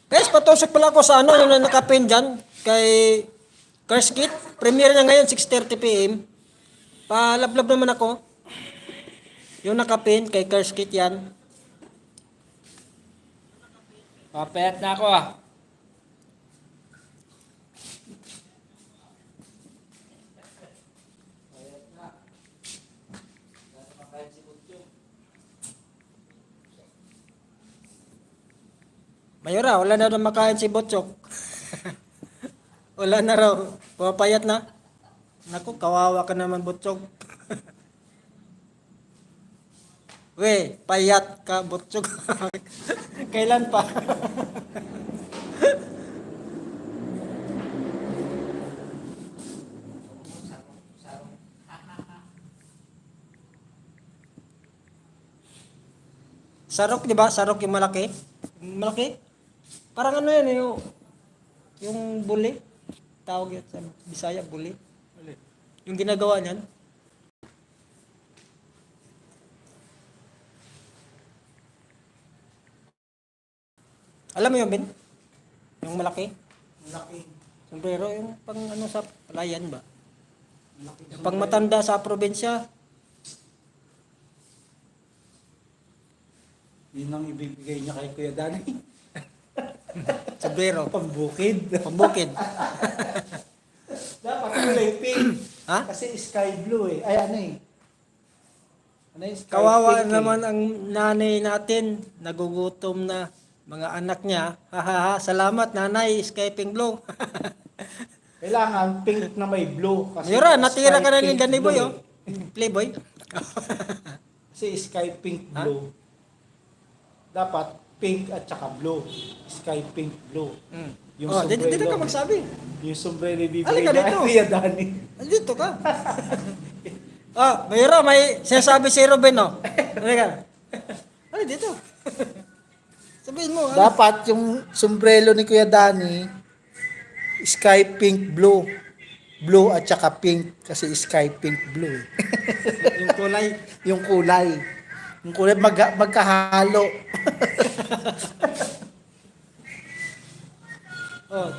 Guys, patusok pala ako sa yung nakapin dyan kay Kerskit. Premiere niya ngayon, 6:30 p.m. Palablab naman ako. Yung nakapin kay Kerskit yan. Papayat na ako ah. Mayora, wala na daw makain si Botchok. Wala na raw. Pumapayat na. Naku, kawawa ka naman, Botchok. We, payat ka, Botchok. Kailan pa? Sarok, di ba? Sarok yung malaki. Malaki? Parang ano yan, yung buli. Tawag yun sa Bisaya, buli. Yung ginagawa niyan. Alam mo yun, Ben? Yung malaki. Malaki. Sombrero, yung pang ano sa palayan ba? Yung pang matanda sa probinsya. Yun ang ibibigay niya kay Kuya Danny. Sombrero. Pambukid. Pambukid. Dapat kulay pink. Ha? Kasi sky blue eh. Ay ano eh. Ano yung sky Kawawa pink naman ang nanay natin. Nagugutom na mga anak niya. Hahaha, salamat nanay, Skyping Blue. Kailangan pink na may blue. Kasi Mayora, natira ka na sky ni pink Danny Boy, blue oh. Playboy. Kasi sky pink blue. Dapat pink at saka blue. Sky pink blue. Yung Oh, dito sombrero. ka magsabi. Yung sombrero ibibigay Halika niya dito. kay Kuya Danny. Dito ka. Mayroon, may sinasabi si Ruben, oh. Halika. Ay, dito. Sabihin mo. Dapat yung sombrero ni Kuya Danny, sky pink blue. Blue at saka pink kasi sky pink blue. Yung kulay. Yung kulay. Yung kulay magkahalo. Oh.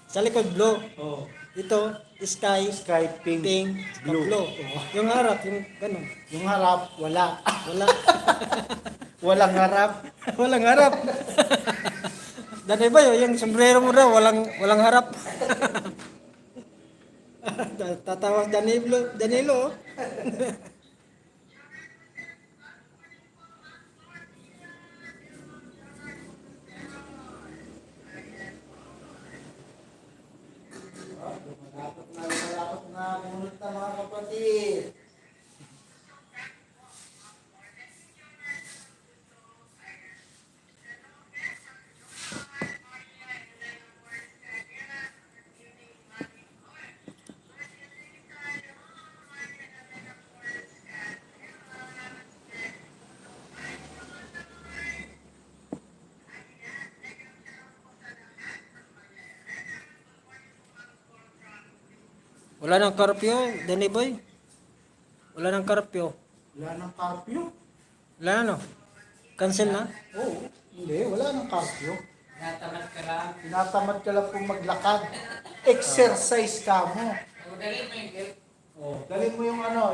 Sa likod, blue. Oh, Ito, sky, sky pink, pink, blue. blue. Yung harap, yung ganun. Yung harap, wala. Wala. Walang harap. Walang harap. Dati ba yung sombrero mo daw, walang harap. Tatawag Danilo. Oh. Malapit na, bunot na mga kapatid. Wala nang curfew, Danny Boy. Wala nang curfew. Wala nang curfew. Wala na, no? Cancel na? Oo, hindi, wala nang curfew. Tinatamad ka lang pong maglakad. Exercise ka mo. Oh, dalhin mo yung ano,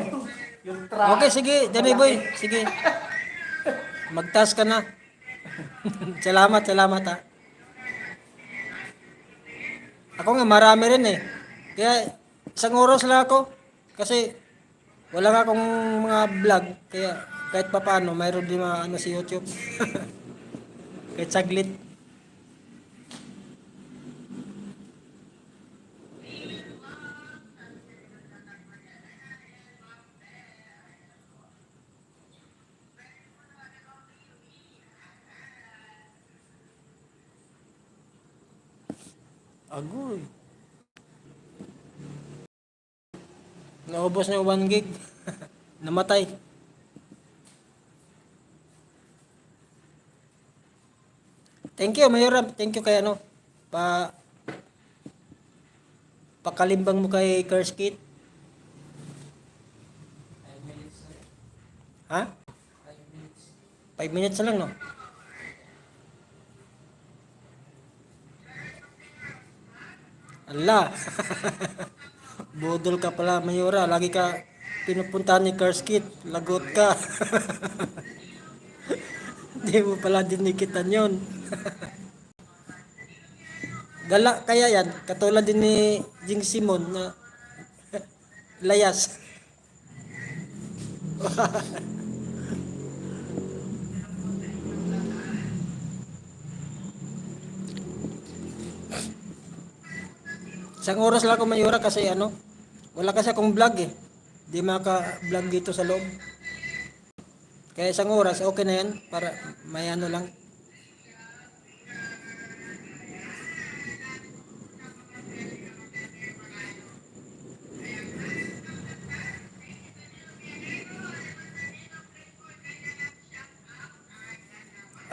yung track. Okay, sige, Johnny Boy. Sige. Mag-task ka na. Salamat ha. Ako nga, marami rin eh. Kaya, isang oras lang ako. Kasi, wala nga akong mga vlog. Kaya, kahit pa paano, mayroon din mga ano si YouTube. Kahit saglit. Agoy. Naubos na yung 1 gig. Namatay. Thank you, Mayora. Thank you kay ano. Pakalimbang mo kay Curse Kit. Ha? 5 minutes na lang, no? Ala. Budol ka pala, Mayora. Lagi ka pinupuntahan ni Curse Kit. Lagot ka. Hindi mo pala dinikitan yon. Gala kaya yan. Katulad din ni Jing Simon na layas. Isang oras lang ako Mayora kasi ano, wala kasi akong vlog eh. Di maka-vlog dito sa loob. Kaya isang oras, okay na yan para may ano lang.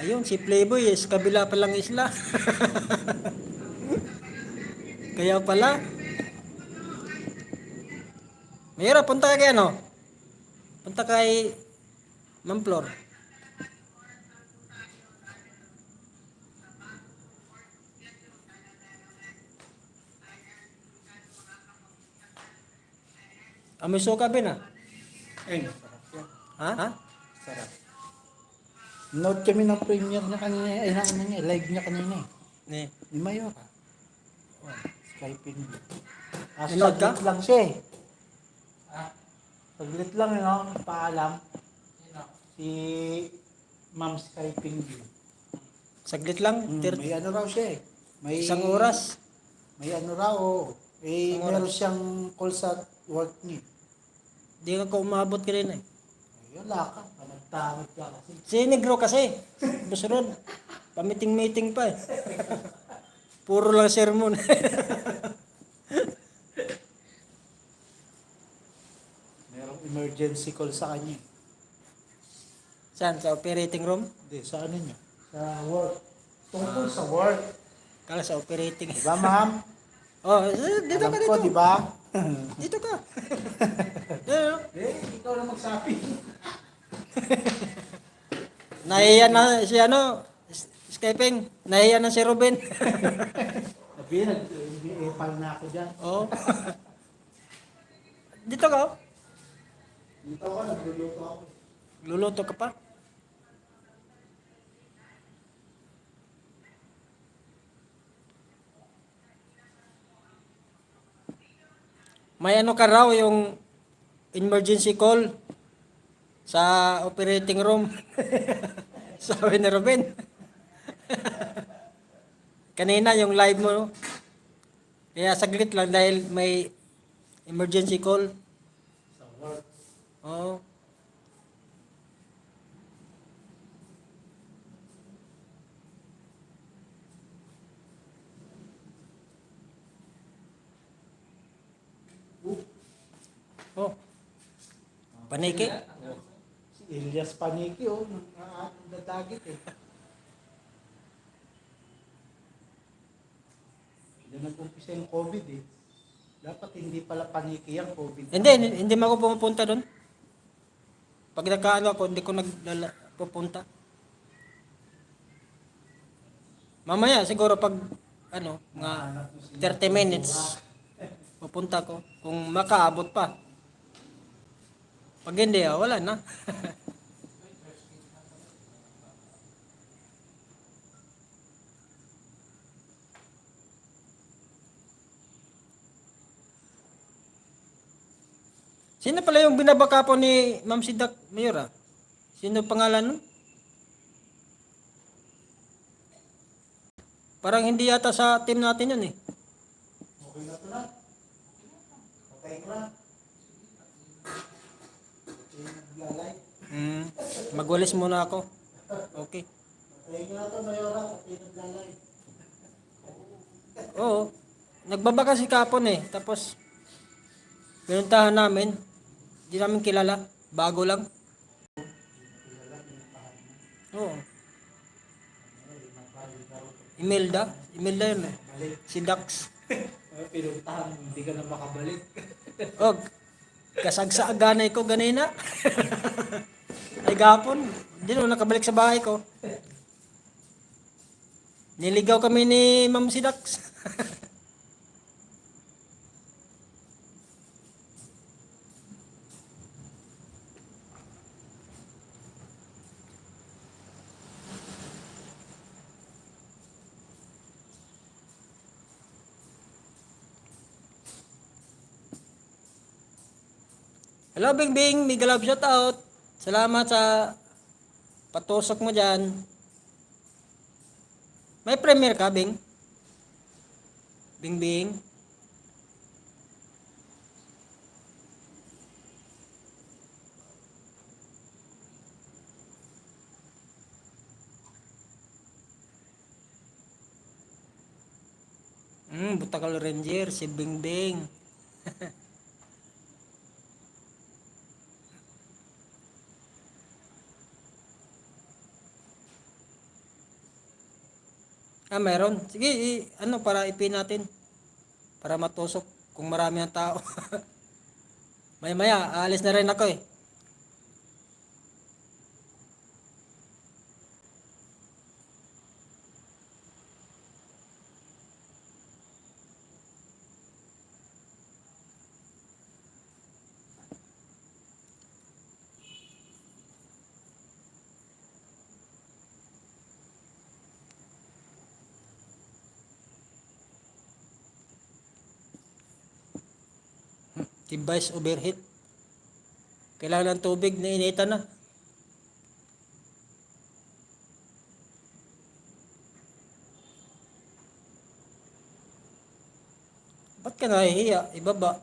Ayun, si Playboy is kabila palang isla. Kaya pala. Mayroon, punta ka kay ano? Punta kay Ma'am Flor. Amoy suka ba na? Ay, sarap yan. Ha? Sarap. Note kami ng premiere niya kanina. Ay, na, ano niya, live niya kanina eh. Ni. Ni Mayora. Oh, Skyping. Nanood ka? Saglit lang siya eh. Saglit lang yun, no? Paalam. Si Ma'am Skyping view. Saglit lang. May ano raw siya eh. May, Isang oras. May ano raw, oh. Eh, Isang meron oras. siyang call sa work niya. Di ka umabot ka rin eh. Ay, wala ka. Nagtangit ka kasi. Si Negro kasi. Busurod. Pamiting-meeting pa eh. Puro lang sermon. Merong emergency call sa kanya. Saan? Sa operating room? Hindi, sa ano niya? Sa work. Tungkol sa work. Kala sa operating. Diba, ma'am? Oh, dito Alam ka ko, dito. diba? Dito ka. Dito. Ikaw na magsabi. Nahiya na si ano, Skyping. Nahiya na si Ruben. Sabi, nag-epal na ako dyan. Oh. Dito ka. Oh. Dito ako, nagluluto ako. Luluto ka pa. May ano ka raw yung emergency call sa operating room. Sabi ni Ruben. Kanina yung live mo. No? Kaya saglit lang dahil may emergency call. Sa work. Oo. Oh. Paniki. Si Elias Paniki, oh. Nadagit eh. Diyan nag-umpisa yung COVID eh. Dapat hindi pala paniki yung COVID. Hindi mo ako pumupunta doon. Pag nagkaano ako, hindi ko pupunta. Mamaya siguro pag ano, mga 30 minutes pupunta ko kung makaabot pa. Pag hindi, wala na. Sino pala yung binabaka po ni Ma'am Sidak Mayora? Sino pangalan nun? Parang hindi yata sa team natin yun eh. Okay na to na. Okay ko na. Naglalay. Magwalis muna ako. Okay. Okay ko na to, Mayora. Okay, naglalay. Oo. Nagbabaka si Kapon eh. Tapos, pinuntahan namin. Hindi namin kilala. Bago lang. Oo. Imelda. Imelda yun eh. Si Dax. Pinuntahan, hindi ka na makabalik. Oh, kasagsa ganay ko ganina. Ay gapon. Hindi naman nakabalik sa bahay ko. Niligaw kami ni Ma'am si Dax. Hello, Bing Bing. Mega love shout out. Salamat sa patusok mo dyan. May premiere ka, Bing? Bing Bing. Butakal Ranger, si Bing Bing. Meron. Sige, ano, para ipin natin. Para matusok kung marami ang tao. Maya-maya, aalis na rin ako eh. Device overheat. Kailangan ng tubig na initan na. Ba't ka nahihiya? Ibaba.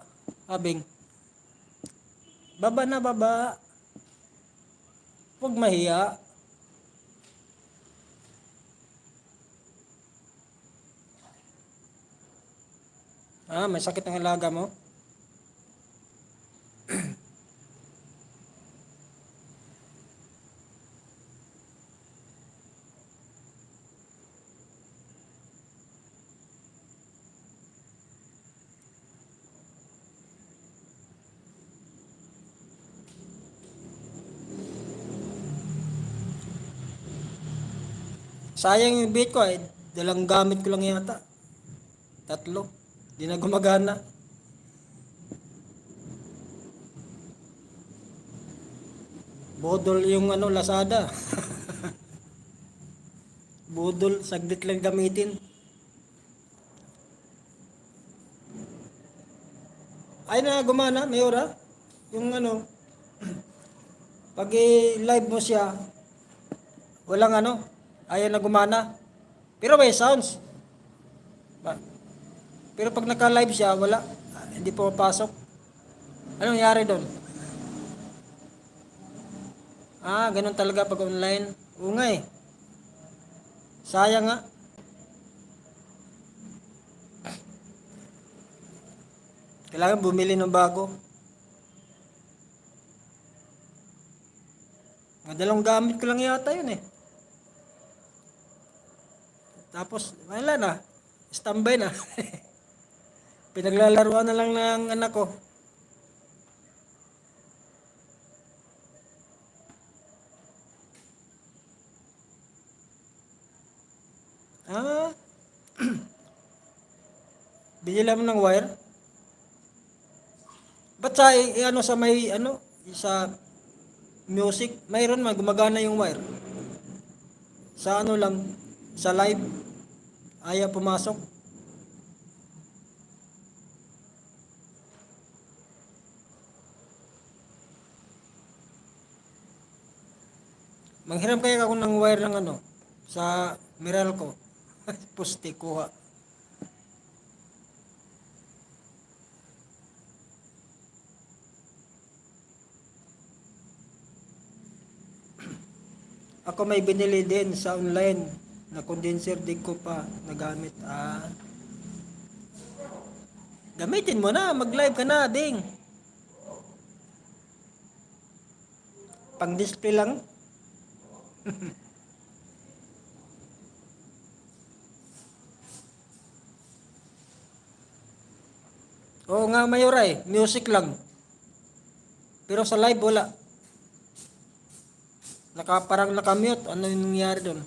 Abing. Baba na baba. Huwag mahiya. May sakit ang alaga mo? Sayang yung bait ko eh. Dalang gamit ko lang yata. 3. Di na gumagana. Bodol yung ano, Lazada. Bodol, saglit lang gamitin. Ay na gumana, Mayora. Yung ano, pag i-live mo siya, walang ano, ayaw na gumana. Pero may sounds. Pero pag naka-live siya, wala. Hindi pumapasok. Anong nangyari doon? Ganun talaga pag online. Oo nga eh. Sayang nga. Kailangan bumili ng bago. Dalawang gamit ko lang yata yun eh. Tapos, wala na. Standby na. Pinaglalaruan na lang ng anak ko. Ah, binila mo ng wire? Ba't sa, ano, sa may, ano, sa music, mayroon man, gumagana yung wire. Sa ano lang, sa live, ayaw pumasok. Manghiram kaya ako ng wire ng ano, sa Meralco. Pusti, kuha. Ako may binili din sa online na condenser din ko pa nagamit. Gamitin mo na, mag-live ka na, ding. Pang-display lang. Oo nga, Mayora music lang. Pero sa live wala. Parang nakamute. Ano yung nangyari doon?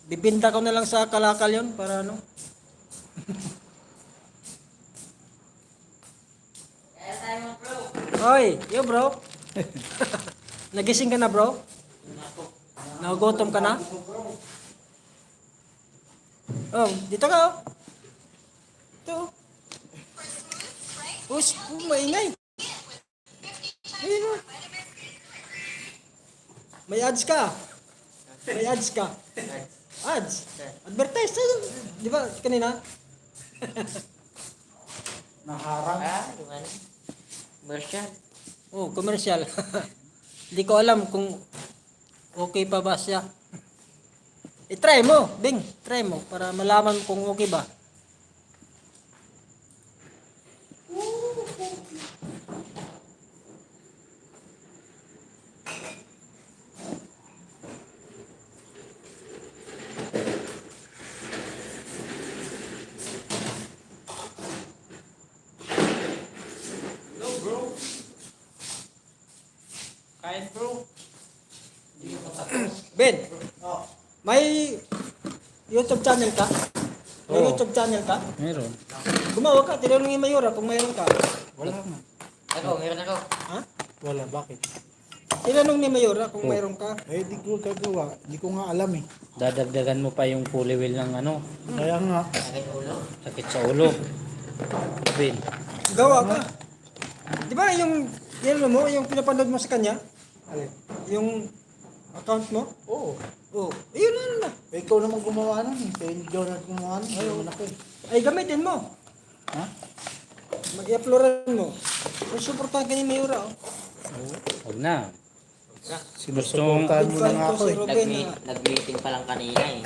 Bibinta ko na lang sa kalakal yon para ano. Hoy, yo bro. Nagising ka na bro? Nagugutom ka na? Oh, dito ka oh. Ito. Maingay. Ayun oh. May ads ka. May ads ka. Ads. Advertise. Di ba kanina? Naharang. Yung ano? Commercial. Oh, commercial. Hindi ko alam kung okay pa ba siya. I-try mo, Bing. Try mo para malaman kung okay ba. Kain bro. Ben, may YouTube channel ka? May YouTube channel ka? Meron. Gumawa ka, tinanong yung Mayora kung mayroon ka. Wala nga. Meron ako. Ha? Wala, bakit? Tinanong ni Mayora kung mayroon ka. Eh, di ko gagawa. Di ko nga alam eh. Dadagdagan mo pa yung pulley wheel ng ano, Kaya nga. Sakit ulo. sakit sa ulo. Bin. Gawa ka. Di ba yung mo, yung pinapanood mo sa kanya? Alin? Yung account mo? Oo. Oh, yun na. Eh, ikaw naman gumawa nun eh. Kaya hindi Jonathan gumawa nun. Hindi naman ako eh. Ay, gamitin mo. Ha? Mag-i-uploadan mo. Susuportahan ka ni Mayora. Oh. Huwag na. Sinusuportahan mo na nga ako Si eh. Ruben. Nag-meeting pa lang kanina eh.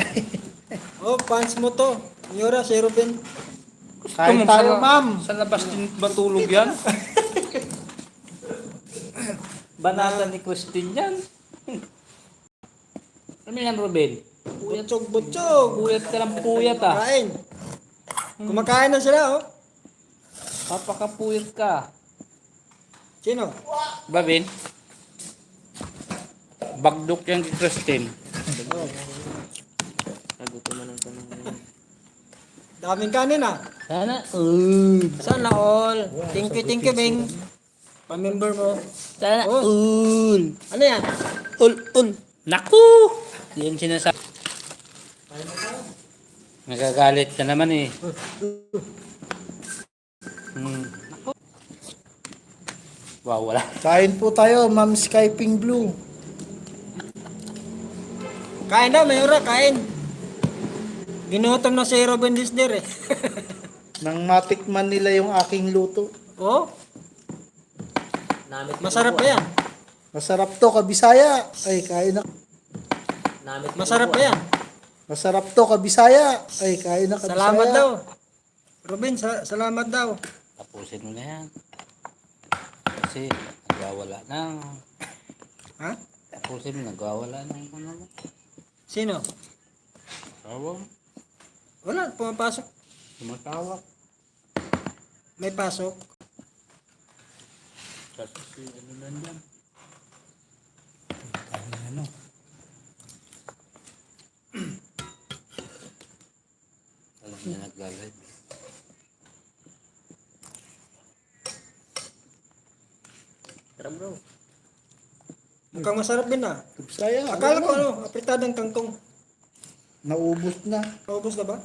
Oh, fans mo to. Mayora, si Ruben. Kain tayo, ma'am. Sa labas din matulog yan? Banata ni Christine yan. Ano yan, Ruben? Butsog. Puyat ka lang puyat ah. Kain. Kumakain na sila, oh. Papakapuyat ka. Sino? Babin? Bagdok yan kay Christine. Nagutuman ng tanong ngayon. Daming kanin, ah. Sana, Sana all. Thank you, Bing. Pa-member mo. sana, Oh. Ano yan? Naku! Yan sinasabi. Nagagalit ka naman eh. Wow, wala. Kain po tayo, ma'am Skyping Blue. Kain na, Mayora, kain. Ginutom na si Ruben Disner, eh. Nang matikman nila yung aking luto. Oh, Namit masarap pa yan. Masarap to, kabisaya. Ay, kain na. Namit Masarap pa yan. Masarap to, kabisaya. Ay, kain na, kabisaya. Salamat daw. Ruben, salamat daw. Tapusin mo na yan. Kasi nagwawala na. Ha? Tapusin mo, nagwawala na. Ano? Sino? Tawag. Wala, pumapasok. Tumatawag. May pasok. Kasi ano na yan. Ano? Hindi na nagla-live. Tara bro. Mukhang masarap din ah. Saya. Akala ko ano, apritadang kangkong. Naubos na. Paubos na ba?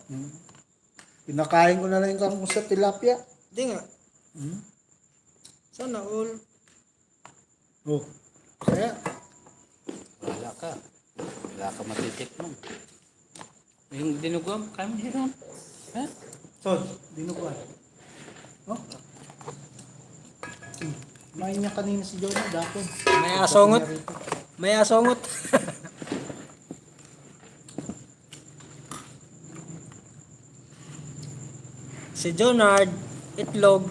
Pinakain ko na lang yung kangkong sa tilapia. Hindi nga. Sana all. Oh. Kaya, Wala ka. Wala ka matitikman. Yung dinuguan, kaya mo hiram. Ha? Son, dinuguan. Oh. Main niya kanina si Jonah dapon. May asongot. May asongot. Si Jonard, itlog.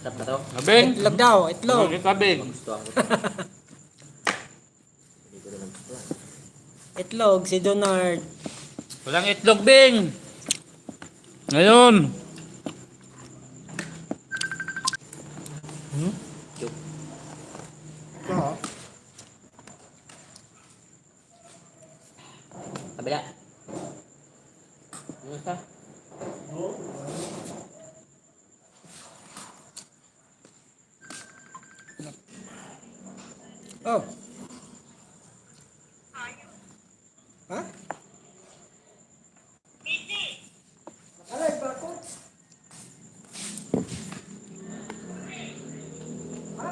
Sarap na to. Abeng! Itlog daw, itlog. Bakit abeng? Gusto ako. Hindi ko na nagustuhan. Itlog, si Jonard. Walang itlog, Bing! Ngayon! Chuk. Oo. Kabila. Ano ka? Oh. Ha? Alay, bakit? Ha?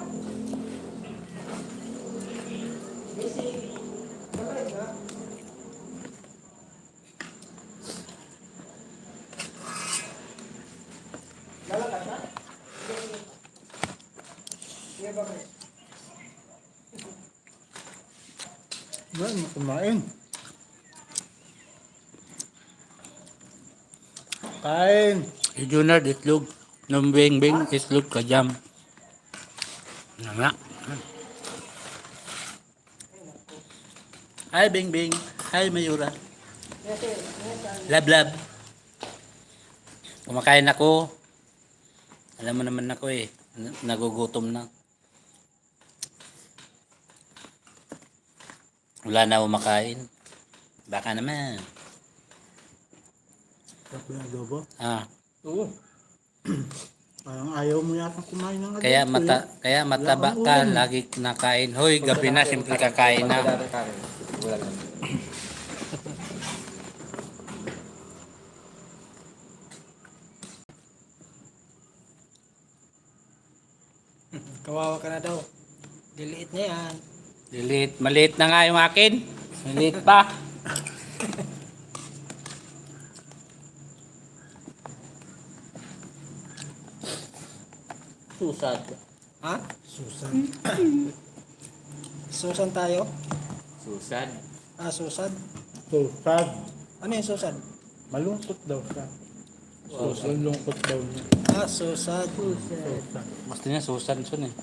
Busy. Alay ba? Lalakad na? Sige, bakit? Yan, kumain. Kain. Si Junard, itlog. Nung Bing, itlog ka jam. Ano nga? Hi, Bing. Hi, Mayura. Lab. Kumakain ako. Alam mo naman ako eh. Nagugutom na. Wala na ako makain. Baka naman. Sarap yung adobo. Ah, Oo. Parang ayaw mo yata kumain ng adobo. kaya mataba Wala ka, kang ulam. lagi nakain. Hoy, gabi na, simple kakain na. Pagkadami kami. Wala lang. Kawawa ka na daw. Diliit na yan. Maliit na nga yung akin. Maliit pa. Susad. Ha? Susan. Susan tayo? Susad. Ah, Susan. Susad. Ano yung Susan? Malungkot daw siya. Susad. Lungkot daw niya. Ah, Susan. Susad. Gusto niya Susan sun eh.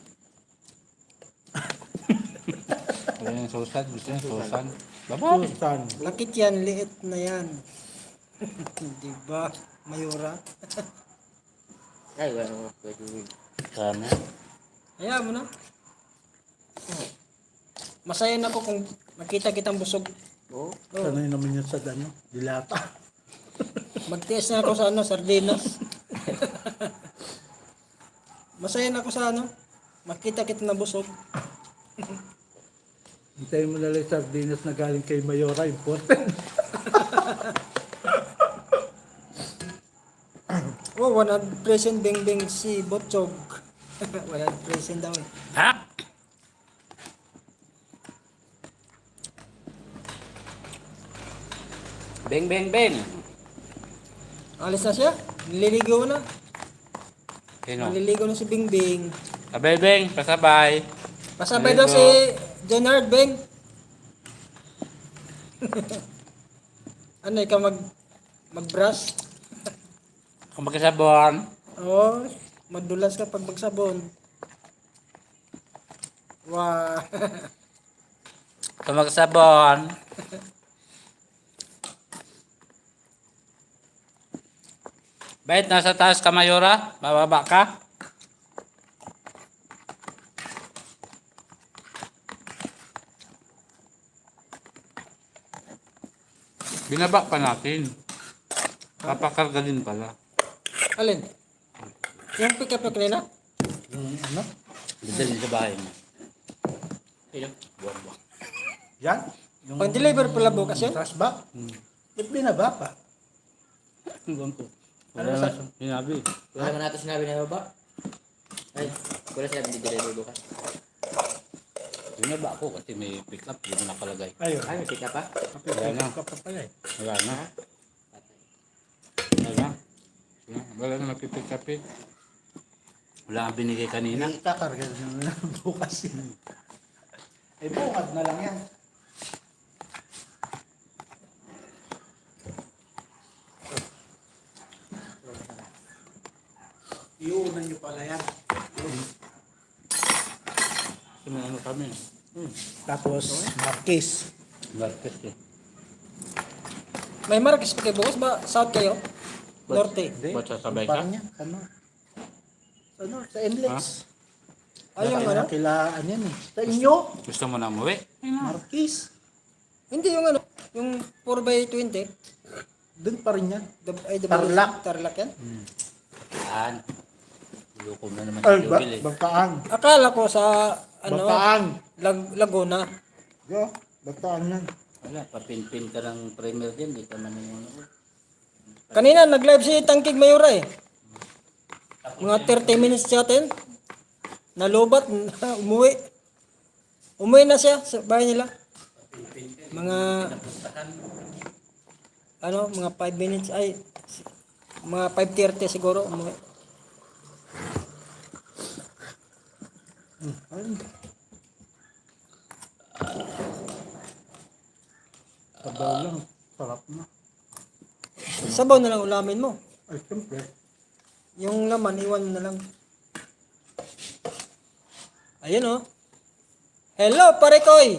Gusto niya Susan. Gusto niya Susan. Babae. Susan. Lakit yan, liit na yan. Di ba, Mayura? Ay, wala naman pwede. Sana. Hayaan mo na. Masaya na ako kung makita kitang busog. Oo. Sanay naman yan sa ano, dilata. Magtiis na ako sa ano, sardinas. Masaya na ako sa ano, makita kita na busog. Hintayin mo na lang yung sardinas na galing kay Mayora, important. Oh, 100% bing si Botchog. 100% daw eh. Ha? Beng. Alis na siya. Nililigo na. Sino? Nililigo na si Bingbing. Abay, Beng. Pasabay. Pasabay daw si Jonard, Bing. Ano, ikaw mag-brush? Kung magkasabon. Oo, madulas ka pag magsabon. Wow. Kung magkasabon. Bait, nasa taas ka, Mayora? Bababa ka? Binaba pa natin. Papakarga din pala. Alin? Yung pick up na kanina? Yung ano? Dadalhin sa bahay mo. Ayun. Buwang-buwang. Yan? Yung Pang-deliver pala bukas yun? trash bag? Ba't binaba pa? Buwang ko. Ano Wala sa- na siyang sinabi. Wala naman natin sinabi na baba. Ay, wala sinabi hindi deliver bukas. Binaba ako kasi may pick up. Hindi nakalagay. Ayun. Ay, may pick up pa? Wala na. Ka pa pala eh. Wala na. Wala na. Wala na napipick up eh. Wala kang binigay kanina. Kakarga na bukas yun. Eh, bukad na lang yan. Iuunan nyo pala yan. Ano kami? Tapos, Marquez. Martes eh. May Marcos pa kayo bukas ba? South kayo? Norte? Hindi. Ba't sasabay ka? Parang yan. Ano? Sa North, sa NLEX. Ay, yung ano? Nakilaan yan eh. Sa inyo, Gusto mo na umuwi? Marquez. Hindi yung ano, yung 4x20. Doon pa rin yan. Tarlac. Tarlac yan? Saan? Lukom na naman Ay, si Joel eh. Bataan. Akala ko sa ano, Bataan. Laguna. Yo, Bataan yan. Wala, papinpin ka ng premier din. Di ka man yung ano. Kanina nag-live si Tangkig Mayura eh. Mga 30 minutes sa atin. Nalubat, umuwi. Umuwi na siya sa bahay nila. Mga ano, mga 5 minutes ay mga 5:30 siguro umuwi. Ayun. Sabaw lang. Sarap na. Sabaw na lang ulamin mo. Ay, siyempre. Yung laman, iwan na lang. Ayun oh. Hello, pare koy.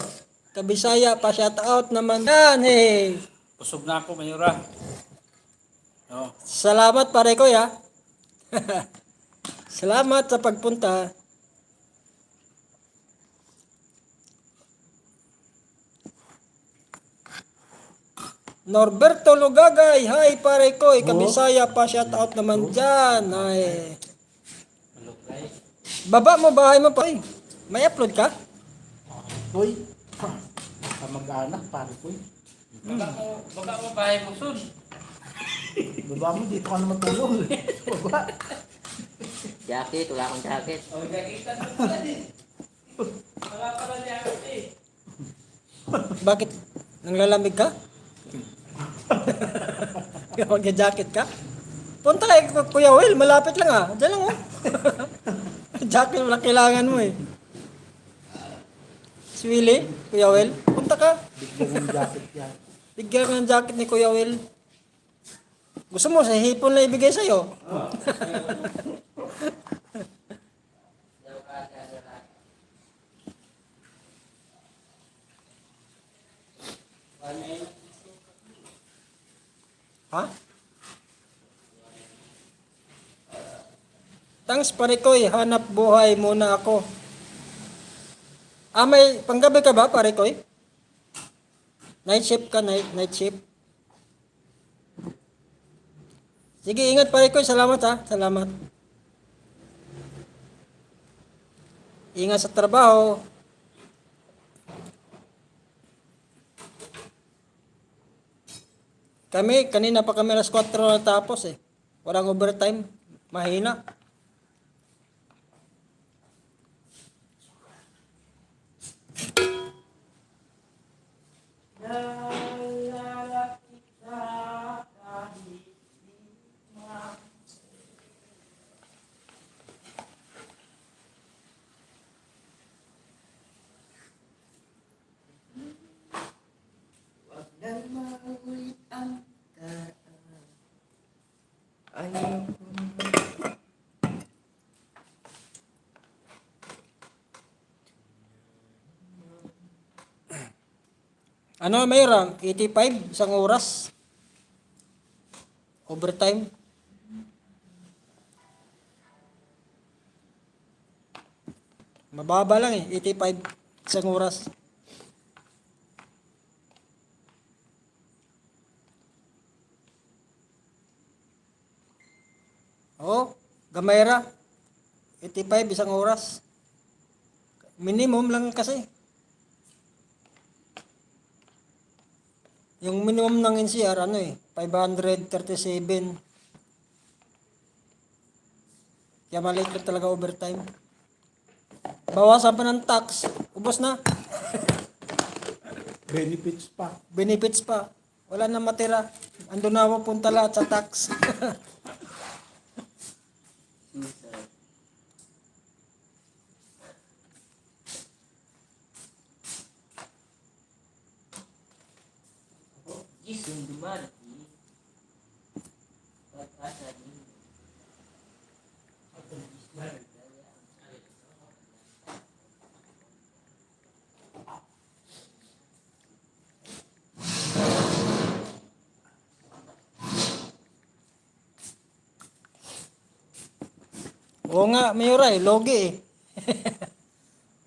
Kabisaya pa, shout out naman. Yan, hey. Pusog na ako, Mayura. Oh. Salamat pare koy ha. Salamat sa pagpunta. Norberto Lugagay, hi pare koy. Kabisaya pa, shout out naman dyan. Ay. Baba mo, bahay mo pa. Ay, may upload ka? Uy, kamag-anak, pare ko. Baba mo bahay mo, Sun. Baba mo, dito ka na matulog. Baba. Jacket, wala akong jacket. O, nakita na pala din. Wala pala niya eh. Bakit? Nanglalamig ka? Mag-jacket ka? Punta kay Kuya Will, malapit lang ah. Diyan lang oh. Jacket wala kailangan mo eh. Si Willie, Kuya Will, punta ka. Bigyan ng jacket yan. Bigyan ka ng jacket ni Kuya Will. Gusto mo, sa hipon na ibigay sa'yo. Ha? Thanks pare koy, hanap buhay muna ako. Ah, may panggabi ka ba pare koy? Night shift ka, night shift. Sige, ingat pare koy, salamat ha, salamat. Ingat sa trabaho. Kanina pa kami alas 4 natapos eh. Walang overtime, mahina. Ano mayroon? 85 isang oras. Overtime. Mababa lang eh, 85 isang oras. Oo, gamay ra. 85 isang oras. Minimum lang kasi. Yung minimum ng NCR, 537. Kaya maliit lang talaga overtime. Bawasan pa ng tax, ubos na. Benefits pa. Benefits pa. Wala na matira. Ando na mapunta lahat sa tax. Gising dumati. Pag-asa din. Oo nga, Mayora logi eh.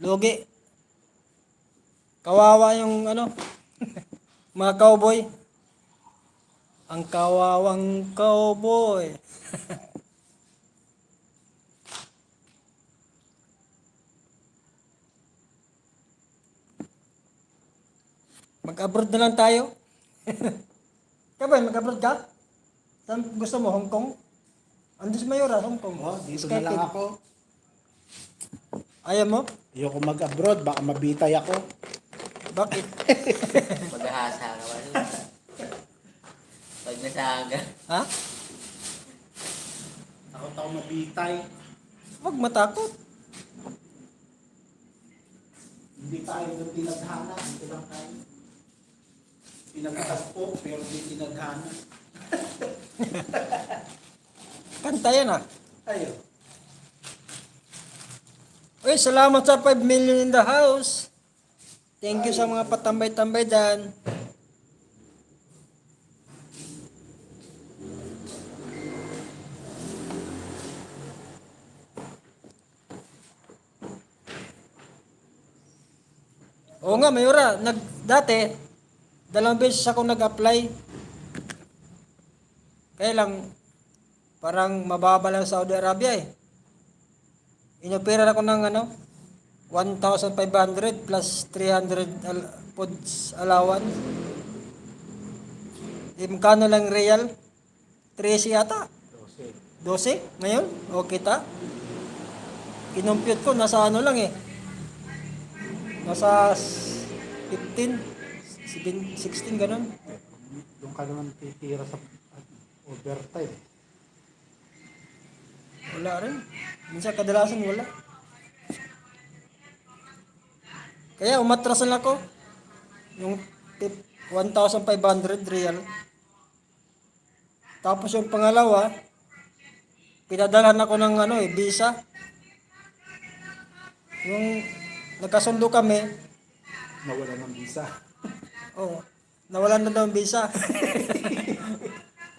Logi. Kawawa yung mga cowboy. Ang kawawang cowboy. Mag-abroad na lang tayo. Kabay, mag-abroad ka? Saan gusto mo? Hong Kong? Andun si Mayora, Hong Kong. Oh, dito na lang ako. Ayaw mo? Ayoko mag-abroad, baka mabitay ako. Bakit? Maghahasa ka ba? Pag nasaga. Ha? Takot ako mabitay. Huwag matakot. Hindi tayo ng tinaghana. Dito lang tayo. Pinagtaspo, pero hindi tinaghana. Kanta yan ah. Ayun. Uy, salamat sa 5 million in the house. Thank you sa mga patambay-tambay dyan. Oo nga, Mayora, dati, 2 beses ako nag-apply. Kaya lang, parang mababa lang sa Saudi Arabia eh. Inopera ako ng 1,500 plus 300 foods allowance. Magkano lang real? 13 yata? 12. Ngayon? O kita? Kinumpute ko, nasa lang eh. Nasa 15, 16, ganun. Doon ka naman titira sa overtime. Wala rin. Minsan kadalasan wala. Kaya umatras na ako. Yung 1,500 real. Tapos yung pangalawa, pinadalhan ako ng visa. Yung nagkasundo kami, Nawala ng visa. nawalan na daw ang visa.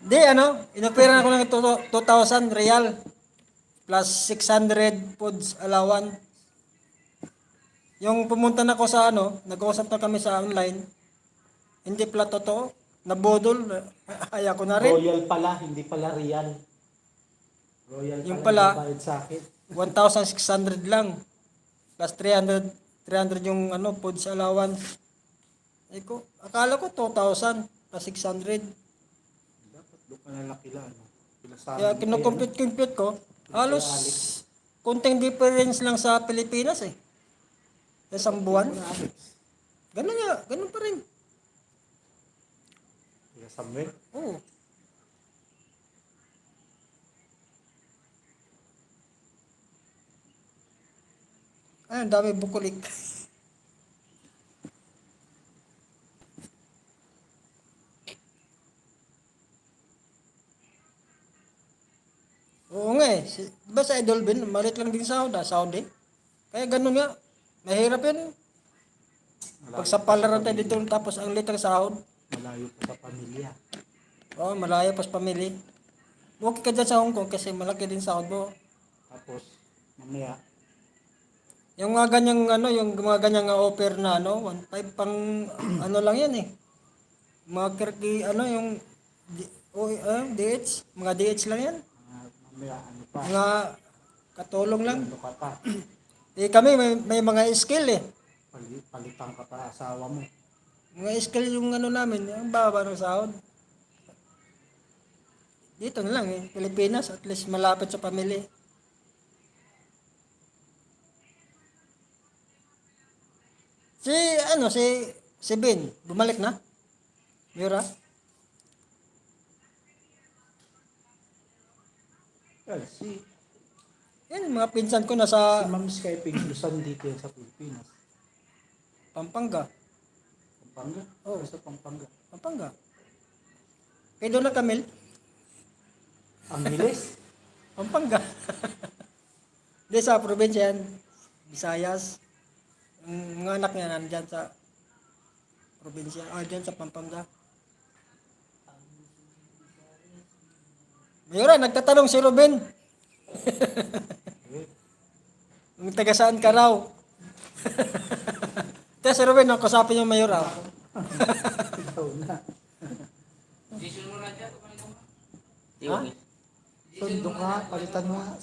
Di inopera ako ng 2,000 real plus 600 foods allowance. Yung pumunta na ko sa nag-uusap na kami sa online, hindi pala totoo, nabodol, ayaw ko na rin. Royal pala, hindi pala real. Royal Yung pala, pala, bayad sa akin. 1,600 lang plus 300 yung foods allowance. Akala ko 2,000 plus 600. Dapat doon ka nalakila. Kaya kinukompute ko, halos kunting difference lang sa Pilipinas eh. Sa isang buwan. Ganun nga, ganun pa rin. Samuel. Oo. Ay, ang dami bukulik. Oo nga eh. Diba sa Idol Ben, malit lang din Saudi. Kaya ganun nga. Mahirap yun. Pag sa palaran tayo dito tapos ang litang sahod. Malayo pa sa pamilya. Oo, malayo pa sa pamilya. Okay ka dyan sa Hong Kong kasi malaki din sahod mo. Tapos, mamaya, Yung mga ganyang yung mga ganyang offer na 1.5 pang lang yan eh. Mga kirki yung DH, mga DH lang yan. May ano pa. Mga katulong lang. Ano ka pa. Eh kami may mga skill eh. Palitan ka pa asawa mo. Mga skill yung ano namin, ang baba ng sahod. Dito na lang eh, Pilipinas, at least malapit sa pamilya. Si Ben, bumalik na? Mira? Well, si Yan, mga pinsan ko nasa Ma'am Skyping Luzon dito yan sa Pilipinas. Pampanga. Pampanga? Oo. Sa Pampanga. Pampanga. Kay Dona Camel, Ang bilis. Pampanga. Hindi sa probinsya yan, Visayas. Ang mga anak niya nandyan sa probinsya, dyan sa Pampanga. Mayora, nagtatanong si Ruben. Ang taga saan ka raw? Kaya si Ruben, nakusapin yung Mayora. Ikaw na. Jason mo na dyan. Kumain ka mo. Tiwang. Sundo ka, palitan mo nga.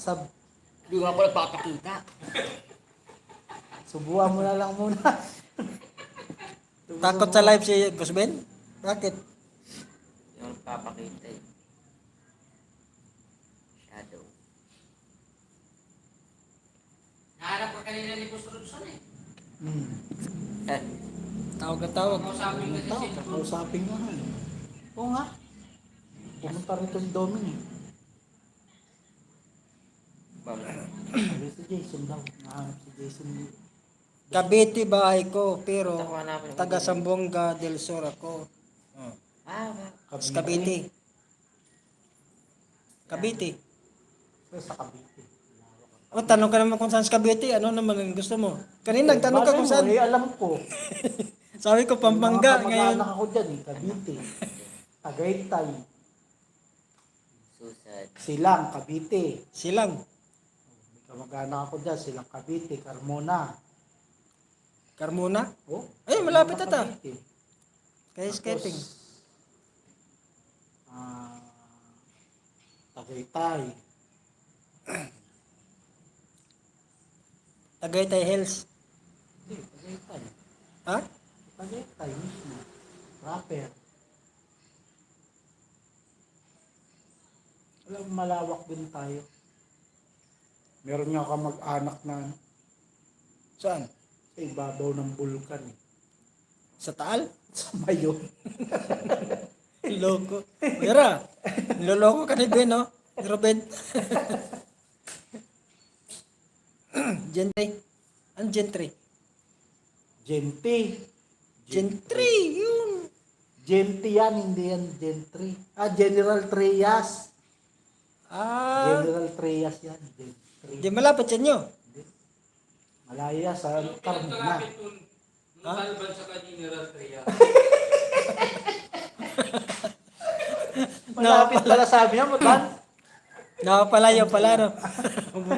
Hindi ko ako nagpapakita. Subuhan mo na lang muna. Takot sa live si Boss Ben? Bakit? Hindi ko nagpapakita eh. Shadow. Nahanap ka kanina ni Boss Rodson eh. Eh, Tawag na tawag. Kausapin ka Tao, si kakausapin mo nga. Oo nga. Pumunta rito si Dominic. bam. Sabi si Jason daw. Nahanap si Jason dito. Cavite bahay ko, pero Takuha namin. taga Sambonga del Sur ako. Ah, ba? Sa Cavite. Cavite. Sa Cavite. O, tanong ka naman kung saan sa Cavite. Ano naman ang gusto mo? Kanina nagtanong ka kung saan. Eh, alam ko. Sabi ko Pampanga. Ngayon, Kamag-anak ako dyan eh. Cavite. Tagaytay. Susad. Silang, Cavite. silang. May kamag-anak ako dyan. Silang Cavite. Carmona. Carmona. Oh, Ay, malapit na ta. Cavite. Kaya Tapos, skating. Tagaytay. Tagaytay Hills. Hindi, Tagaytay. Ha? Tagaytay mismo. Rapper. Alam, malawak din tayo. Meron nga kamag-anak na Saan? sa ibabaw ng bulkan eh. Sa Taal? Sa Mayon. Loko. Mira, niloloko ka ni Ben, no? Ni Ruben. Gentry. Ang gentry? Gentry. Gentry, yun. Gentry yan, hindi yan Gentry. General Trias. General Trias yan. Gentry. Di malapit sa inyo. Malaya sa Carmona. Talban sa kanina Rastria. Malapit pala sabi niya, Mutan. Nakapalayo pala, no?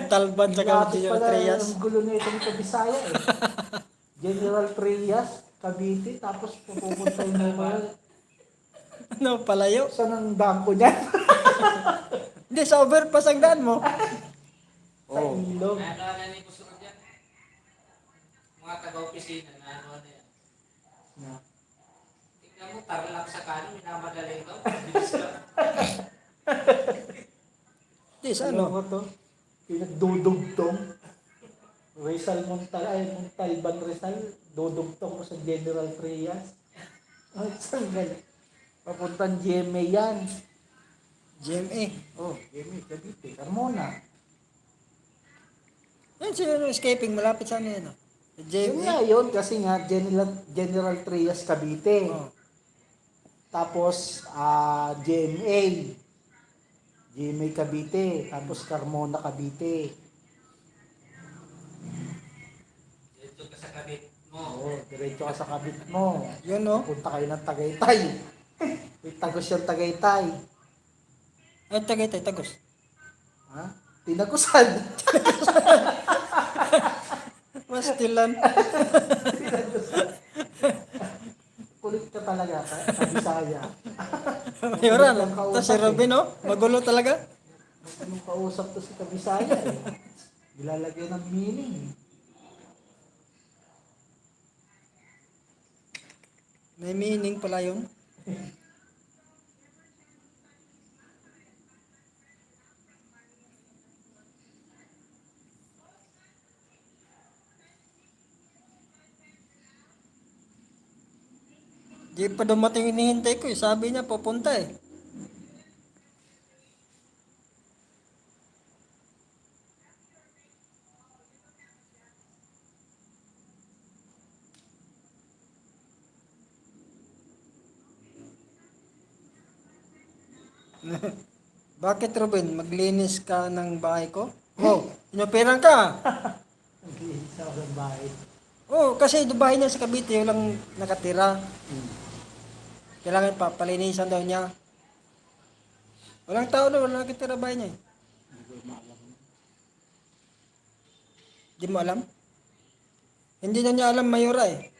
Talban sa Malapit Cavite pala Trias. ang gulo na itong Kabisaya eh. General Trias, Cavite, tapos pupunta yung mga... Ano, palayo? Saan ang bangko niya? Hindi, sa overpass ang daan mo. Sa ilog. Naalala ni Boss Rodson yan. Mga taga-opisina na ano yan. Na. Tingnan mo, tarlak sa kanin, minamadali ito. Bilis ka. Hindi, sa Ano ano? ko to? Pinagdudugtong. Montalban Rizal, dudugtong ko sa General Trias. Saan galing? Papuntang GMA yan. GMA. Oh, GMA, Cavite, Carmona. Yan, sino escaping, malapit sa ano yan, no? Sa Yun GMA. nga yun, kasi nga General Trias Cavite. Oh. Tapos GMA. GMA Cavite. Tapos Carmona Cavite. Dito ka sa kabit mo. Oo, diretso ka sa Cavite mo. Yun, no? Punta kayo ng Tagaytay. May tagos yung Tagaytay. Ay, Tagaytay, Tagos. Ha? Tinagusan. Mastilan. Kulit ka talaga sa Bisaya. Mayroon, no? Tapos si Robin, no? Magulo talaga. Anong kausap to si Kabisaya eh. Nilalagay ng meaning eh. May meaning pala yun. Di pa dumating yung hinihintay ko eh. Sabi niya pupunta eh. Bakit Ruben? Maglinis ka ng bahay ko? Oh, inupiran ka. Naglinis ako ng bahay. Oh, kasi yung bahay niya sa Cavite, walang nakatira. Kailangan pa, palinisan daw niya. Walang tao daw, walang nakatira bahay niya eh. Di mo alam? Hindi na niya alam Mayora eh.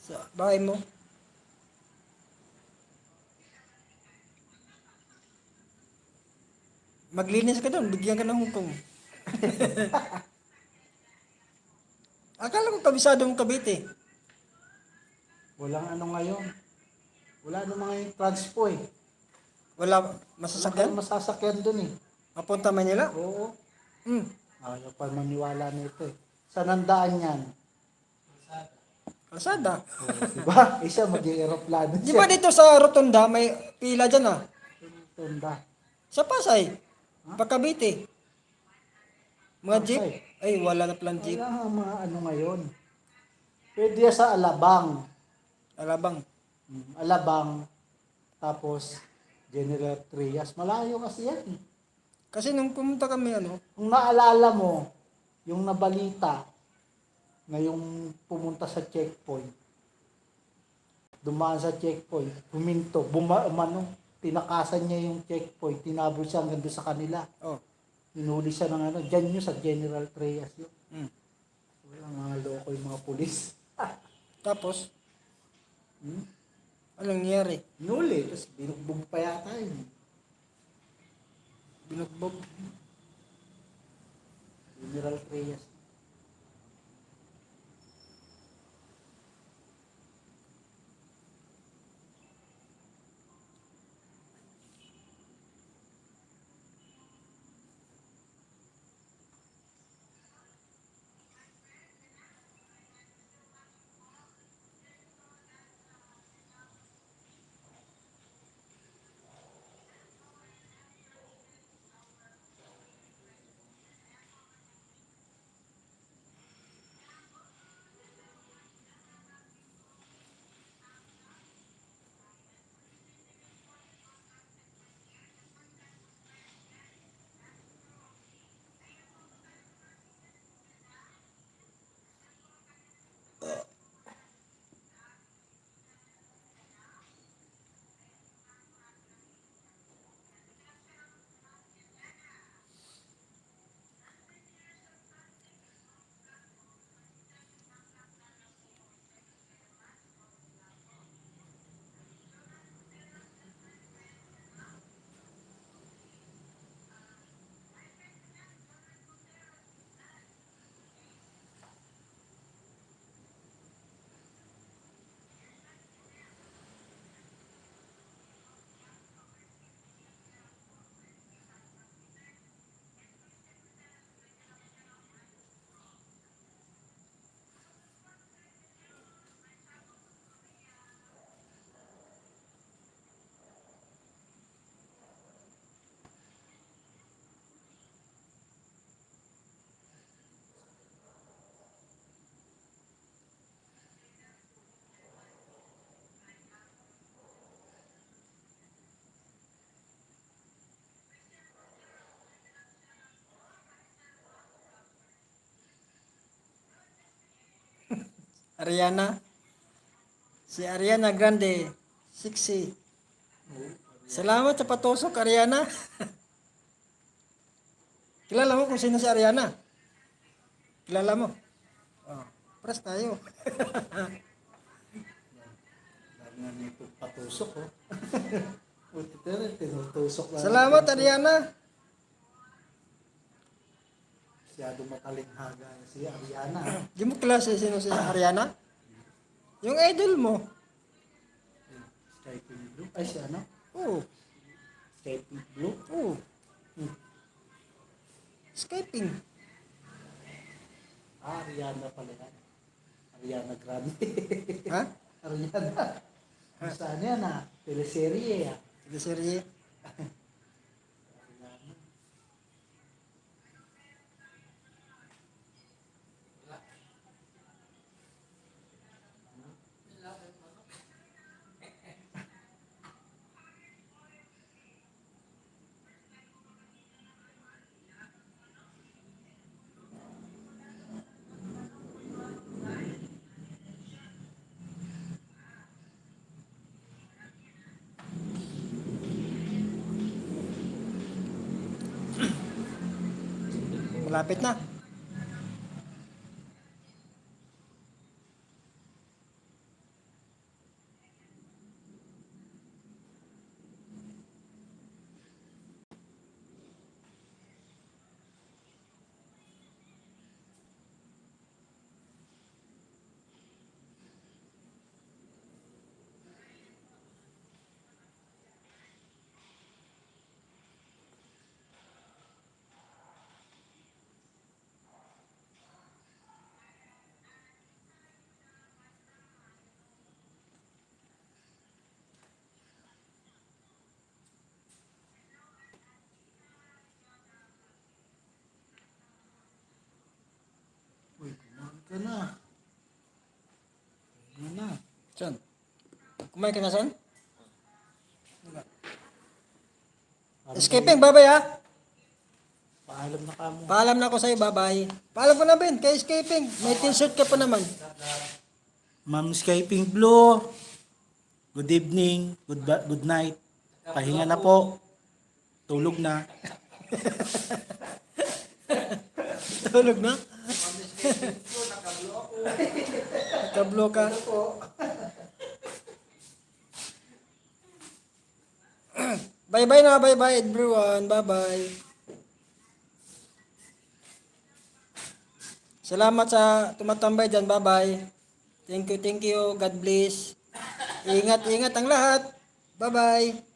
Sa bahay mo. Maglinis ka doon, bigyan ka ng hukom. Akala ko kabisado mong Cavite. Walang ano ngayon. Wala namang ngayon transpo eh. Wala Wala masasakyan? kang masasakyan dun eh. Papunta Manila? Oo. Hmm. Ayaw pa maniwala nito eh. Saan ang daan yan? Kalsada. Diba? Isa mag-aeroplano Di ba dito sa Rotunda may pila dyan ah? Tunda. Sa Pasay. Pagkabite. Mga jeep. Pasay. Ay, wala na palang jeep. Wala nga mga ano ngayon. Pwede yan sa Alabang. Alabang. Alabang. Tapos General Trias. Malayo kasi yan eh. Kasi nung pumunta kami Kung naalala mo, yung nabalita, ngayong pumunta sa checkpoint, dumaan sa checkpoint, huminto, tinakasan niya yung checkpoint, tinabol siya hanggang doon sa kanila. oh. Hinuli siya ng dyan yun sa General Trias yun. Mm. Walang mga loko yung mga pulis. Tapos, Hmm? anong nangyari? Hinuli, tapos binugbog pa yata yun. Binugbog. General Trias. Ariana. Si Ariana Grande. Sexy. Salamat sa patusok, Ariana. Kilala mo kung sino si Ariana? Kilala mo? Oh, press tayo. Lagi nga nito patusok oh. Buti rin, tinutusok lang. Salamat, Ariana. Masyado matalinghaga si Ariana. Di mo klase sino si Ariana? Yung idol mo. Sky Pink Blue. Ay, si ano? Oo. Sky Pink Blue. Oo. Skyping. Ah, Ariana pala yan. Ariana Grande. Ha? Ariana. Saan yan ah? Teleserye ah. Ito serye. Malapit na. Uy, kumain ka na. Kumain na. Saan? Kumain ka na saan? Escaping, bye-bye ha. Paalam na ka mo. Paalam na ako sa'yo, bye-bye. Paalam ko na Ben, kay escaping. May t-shirt ka pa naman. Ma'am Sky Pink Blue. Good evening. Good night. Pahinga na po. Tulog na. Tulog na. Nakablo ka. Bye-bye na, bye-bye everyone. Bye-bye. Salamat sa tumatambay dyan. Bye-bye. Thank you, thank you. God bless. Ingat, ingat ang lahat. Bye-bye.